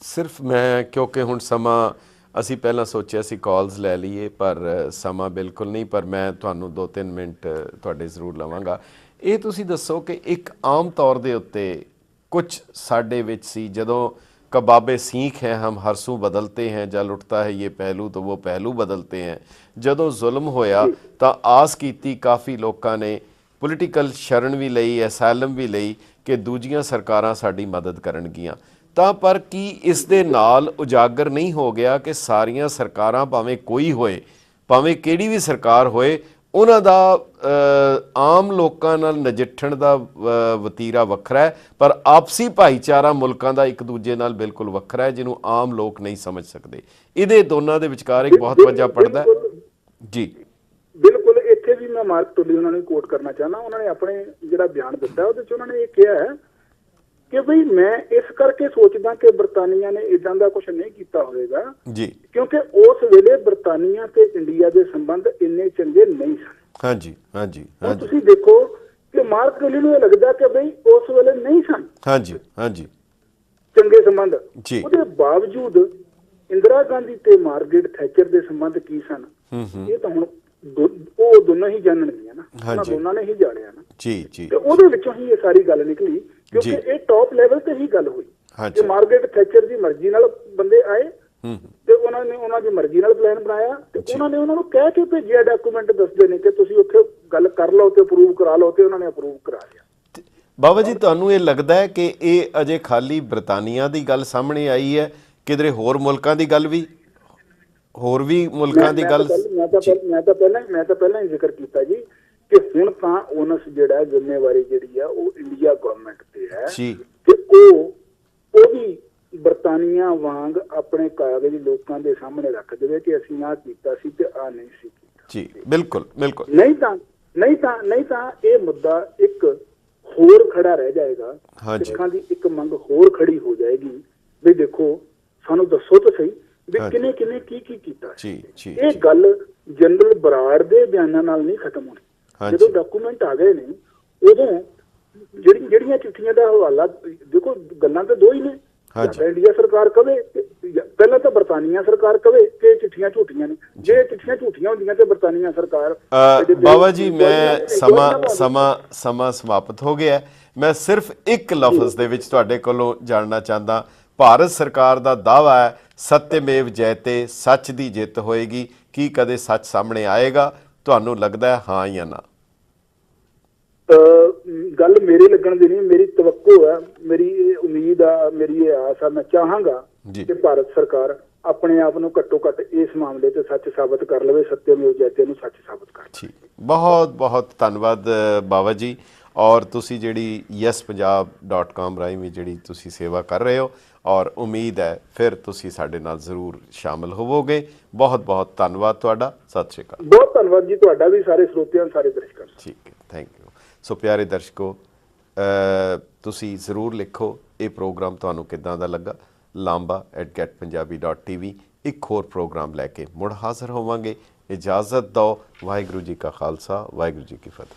ਸਿਰਫ ਮੈਂ, ਕਿਉਂਕਿ ਹੁਣ ਸਮਾਂ ਅਸੀਂ ਪਹਿਲਾਂ ਸੋਚਿਆ ਸੀ ਕਾਲਸ ਲੈ ਲਈਏ ਪਰ ਸਮਾਂ ਬਿਲਕੁਲ ਨਹੀਂ, ਪਰ ਮੈਂ ਤੁਹਾਨੂੰ 2-3 ਮਿੰਟ ਤੁਹਾਡੇ ਜ਼ਰੂਰ ਲਵਾਂਗਾ। ਇਹ ਤੁਸੀਂ ਦੱਸੋ ਕਿ ਇੱਕ ਆਮ ਤੌਰ ਦੇ ਉੱਤੇ ਕੁਝ ਸਾਡੇ ਵਿੱਚ ਸੀ, ਜਦੋਂ कबाबे सीख हैं हम हरसू बदलते हैं, जा लुटता है ये पहलू तो वो पहलू बदलते हैं। जदों जुल्म होया तो आस कीती काफ़ी लोगों ने पोलिटिकल शरण भी लई, असैलम भी लई कि दूजियां सरकारां साडी मदद करनगियां। तां पर की इस दे नाल उजागर नहीं हो गया कि सारियां सरकारां भावें कोई होए, भावें किहड़ी भी सरकार होए, ਉਹਨਾਂ ਦਾ ਆਮ ਲੋਕਾਂ ਨਾਲ ਨਜਿੱਠਣ ਦਾ ਵਤੀਰਾ ਵੱਖਰਾ ਹੈ, ਪਰ ਆਪਸੀ ਭਾਈਚਾਰਾ ਮੁਲਕਾਂ ਦਾ ਇੱਕ ਦੂਜੇ ਨਾਲ ਬਿਲਕੁਲ ਵੱਖਰਾ ਹੈ, ਜਿਹਨੂੰ ਆਮ ਲੋਕ ਨਹੀਂ ਸਮਝ ਸਕਦੇ। ਇਹਦੇ ਦੋਨਾਂ ਦੇ ਵਿਚਕਾਰ ਇੱਕ ਬਹੁਤ ਵੱਡਾ ਪੜਦਾ ਜੀ। ਬਿਲਕੁਲ, ਇੱਥੇ ਵੀ ਮੈਂ ਮਾਰਕ ਟੋਲੀ ਉਹਨਾਂ ਨੂੰ ਕੋਟ ਕਰਨਾ ਚਾਹੁੰਦਾ। ਉਹਨਾਂ ਨੇ ਆਪਣੇ ਜਿਹੜਾ ਬਿਆਨ ਦਿੱਤਾ ਉਹਦੇ 'ਚ ਉਹਨਾਂ ਨੇ ਇਹ ਕਿਹਾ ਹੈ ਕਿ ਬਈ ਮੈਂ ਇਸ ਕਰਕੇ ਸੋਚਦਾ ਕਿ ਬਰਤਾਨੀਆ ਨੇ ਇਦਾਂ ਦਾ ਕੁਝ ਨਹੀਂ ਕੀਤਾ ਹੋਵੇਗਾ ਜੀ, ਕਿਉਂਕਿ ਉਸ ਵੇਲੇ ਬਰਤਾਨੀਆ ਤੇ ਇੰਡੀਆ ਦੇ ਸੰਬੰਧ ਇੰਨੇ ਚੰਗੇ ਨਹੀਂ ਸਨ। ਹਾਂਜੀ। ਤੁਸੀਂ ਦੇਖੋ ਕਿ ਮਾਰਕ ਟੋਲੀ ਨੂੰ ਇਹ ਲੱਗਦਾ ਕਿ ਬਈ ਉਸ ਵੇਲੇ ਨਹੀਂ ਸਨ ਚੰਗੇ ਸੰਬੰਧ। ਉਹਦੇ ਬਾਵਜੂਦ ਇੰਦਰਾ ਗਾਂਧੀ ਤੇ ਮਾਰਗਰੇਟ ਥੈਚਰ ਦੇ ਸੰਬੰਧ ਕੀ ਸਨ, ਇਹ ਤਾਂ ਹੁਣ ਉਹ ਦੋਨੋਂ ਹੀ ਜਾਣਨਗੀਆਂ ਨਾ, ਉਹਨਾਂ ਦੋਨਾਂ ਨੇ ਹੀ ਜਾਣਿਆ ਨਾ ਤੇ ਉਹਦੇ ਵਿੱਚੋਂ ਹੀ ਇਹ ਸਾਰੀ ਗੱਲ ਨਿਕਲੀ। ਕਿਉਂਕਿ ਇਹ ਟੌਪ ਲੈਵਲ ਤੇ ਹੀ ਗੱਲ ਹੋਈ ਕਿ ਮਾਰਗਰੇਟ ਥੈਚਰ ਦੀ ਮਰਜ਼ੀ ਨਾਲ ਬੰਦੇ ਆਏ ਤੇ ਉਹਨਾਂ ਨੇ ਉਹਨਾਂ ਦੀ ਮਰਜ਼ੀ ਨਾਲ ਪਲਾਨ ਬਣਾਇਆ ਤੇ ਉਹਨਾਂ ਨੇ ਉਹਨਾਂ ਨੂੰ ਕਹਿ ਕੇ ਭੇਜਿਆ, ਡਾਕੂਮੈਂਟ ਦੱਸਦੇ ਨੇ ਕਿ ਤੁਸੀਂ ਉੱਥੇ ਗੱਲ ਕਰ ਲਓ ਤੇ ਅਪਰੂਵ ਕਰਾ ਲਓ, ਤੇ ਉਹਨਾਂ ਨੇ ਅਪਰੂਵ ਕਰਾ ਲਿਆ। ਬਾਬਾ ਜੀ, ਤੁਹਾਨੂੰ ਇਹ ਲੱਗਦਾ ਹੈ ਕਿ ਇਹ ਅਜੇ ਖਾਲੀ ਬਰਤਾਨੀਆ ਦੀ ਗੱਲ ਸਾਹਮਣੇ ਆਈ ਹੈ, ਕਿਧਰੇ ਹੋਰ ਮੁਲਕਾਂ ਦੀ ਗੱਲ ਵੀ, ਹੋਰ ਵੀ ਮੁਲਕਾਂ ਦੀ ਗੱਲ? ਮੈਂ ਤਾਂ ਪਹਿਲਾਂ ਹੀ ਜ਼ਿਕਰ ਕੀਤਾ ਜੀ ਕਿ ਹੁਣ ਤਾਂ ਓਨਸ ਜਿਹੜਾ ਜ਼ਿੰਮੇਵਾਰੀ ਜਿਹੜੀ ਆ ਉਹ ਇੰਡੀਆ ਗਵਰਨਮੈਂਟ ਤੇ ਹੈ ਕਿ ਉਹ ਵੀ ਬਰਤਾਨੀਆ ਵਾਂਗ ਆਪਣੇ ਕਾਗਜ਼ ਲੋਕਾਂ ਦੇ ਸਾਹਮਣੇ ਰੱਖ ਦੇਵੇ ਕਿ ਅਸੀਂ ਆਹ ਕੀਤਾ ਸੀ ਤੇ ਆਹ ਨਹੀਂ ਸੀ ਕੀਤਾ ਜੀ। ਬਿਲਕੁਲ। ਨਹੀਂ ਤਾਂ ਇਹ ਮੁੱਦਾ ਇੱਕ ਹੋਰ ਖੜਾ ਰਹਿ ਜਾਏਗਾ, ਸਿੱਖਾਂ ਦੀ ਇੱਕ ਮੰਗ ਹੋਰ ਖੜੀ ਹੋ ਜਾਏਗੀ ਵੀ ਦੇਖੋ ਸਾਨੂੰ ਦੱਸੋ ਤਾਂ ਸਹੀ ਵੀ ਕਿਨੇ ਕੀ ਕੀਤਾ ਸੀ। ਇਹ ਗੱਲ ਜਨਰਲ ਬਰਾੜ ਦੇ ਬਿਆਨਾਂ ਨਾਲ ਨਹੀਂ ਖਤਮ ਹੋਣੀ। ਜਦੋਂ ਡਾਕੂਮੈਂਟ ਆ ਗਏ ਨੇ ਉਦੋਂ ਜਿਹੜੀਆਂ ਚਿੱਠੀਆਂ ਦਾ ਹਵਾਲਾ ਦੇਖੋ, ਗੱਲਾਂ ਤਾਂ ਦੋ ਹੀ ਨੇ। ਇੰਡੀਆ ਸਰਕਾਰ ਕਵੇ, ਪਹਿਲਾਂ ਤਾਂ ਬਰਤਾਨੀਆ ਸਰਕਾਰ ਕਵੇ ਕਿ ਚਿੱਠੀਆਂ ਝੂਠੀਆਂ ਨੇ। ਜੇ ਚਿੱਠੀਆਂ ਝੂਠੀਆਂ ਹੁੰਦੀਆਂ ਤੇ ਬਰਤਾਨੀਆ ਸਰਕਾਰ। ਬਾਬਾ ਜੀ, ਮੈਂ ਸਮਾਂ ਸਮਾਪਤ ਹੋ ਗਿਆ। ਮੈਂ ਸਿਰਫ ਇੱਕ ਲਫ਼ਜ਼ ਦੇ ਵਿੱਚ ਤੁਹਾਡੇ ਕੋਲੋਂ ਜਾਣਨਾ ਚਾਹੁੰਦਾ। ਭਾਰਤ ਸਰਕਾਰ ਦਾ ਦਾਅਵਾ ਹੈ ਸਤਿਮੇਵ ਜਯਤੇ, ਸੱਚ ਦੀ ਜਿੱਤ ਹੋਏਗੀ। ਕੀ ਕਦੇ ਸੱਚ ਸਾਹਮਣੇ ਆਏਗਾ? ਤੁਹਾਨੂੰ ਲੱਗਦਾ ਹੈ ਹਾਂ ਜਾਂ ਨਾ? ਗੱਲ ਮੇਰੇ ਲੱਗਣ ਦੀ ਨਹੀਂ, ਮੇਰੀ ਤਵੱਕੋ ਹੈ, ਮੇਰੀ ਉਮੀਦ ਆ, ਮੇਰੀ ਇਹ ਆਸ ਆ। ਮੈਂ ਚਾਹਾਂਗਾ ਕਿ ਭਾਰਤ ਸਰਕਾਰ ਆਪਣੇ ਆਪ ਨੂੰ ਘੱਟੋ ਘੱਟ ਇਸ ਮਾਮਲੇ ਤੇ ਸੱਚ ਸਾਬਤ ਕਰ ਲਵੇ, ਸਤਿਮੇਵ ਜਯਤੇ ਨੂੰ ਸੱਚ ਸਾਬਤ ਕਰ। ਠੀਕ, ਬਹੁਤ ਬਹੁਤ ਧੰਨਵਾਦ ਬਾਬਾ ਜੀ। ਔਰ ਤੁਸੀਂ ਜਿਹੜੀ yespunjab.com ਰਾਹੀਂ ਵੀ ਜਿਹੜੀ ਤੁਸੀਂ ਸੇਵਾ ਕਰ ਰਹੇ ਹੋ, ਔਰ ਉਮੀਦ ਹੈ ਫਿਰ ਤੁਸੀਂ ਸਾਡੇ ਨਾਲ ਜ਼ਰੂਰ ਸ਼ਾਮਿਲ ਹੋਵੋਗੇ। ਬਹੁਤ ਬਹੁਤ ਧੰਨਵਾਦ ਤੁਹਾਡਾ। ਸਤਿ ਸ਼੍ਰੀ ਅਕਾਲ। ਬਹੁਤ ਧੰਨਵਾਦ ਜੀ ਤੁਹਾਡਾ ਵੀ, ਸਾਰੇ ਸਰੋਤਿਆਂ, ਸਾਰੇ ਦਰਸ਼ਕਾਂ। ਠੀਕ ਹੈ, ਥੈਂਕ ਯੂ। ਸੋ ਪਿਆਰੇ ਦਰਸ਼ਕੋ, ਤੁਸੀਂ ਜ਼ਰੂਰ ਲਿਖੋ ਇਹ ਪ੍ਰੋਗਰਾਮ ਤੁਹਾਨੂੰ ਕਿੱਦਾਂ ਦਾ ਲੱਗਾ। lamba@getpunjabi.tv ਇੱਕ ਹੋਰ ਪ੍ਰੋਗਰਾਮ ਲੈ ਕੇ ਮੁੜ ਹਾਜ਼ਰ ਹੋਵਾਂਗੇ। ਇਜਾਜ਼ਤ ਦਿਓ। ਵਾਹਿਗੁਰੂ ਜੀ ਕਾ ਖਾਲਸਾ, ਵਾਹਿਗੁਰੂ ਜੀ ਕੀ ਫਤਿਹ।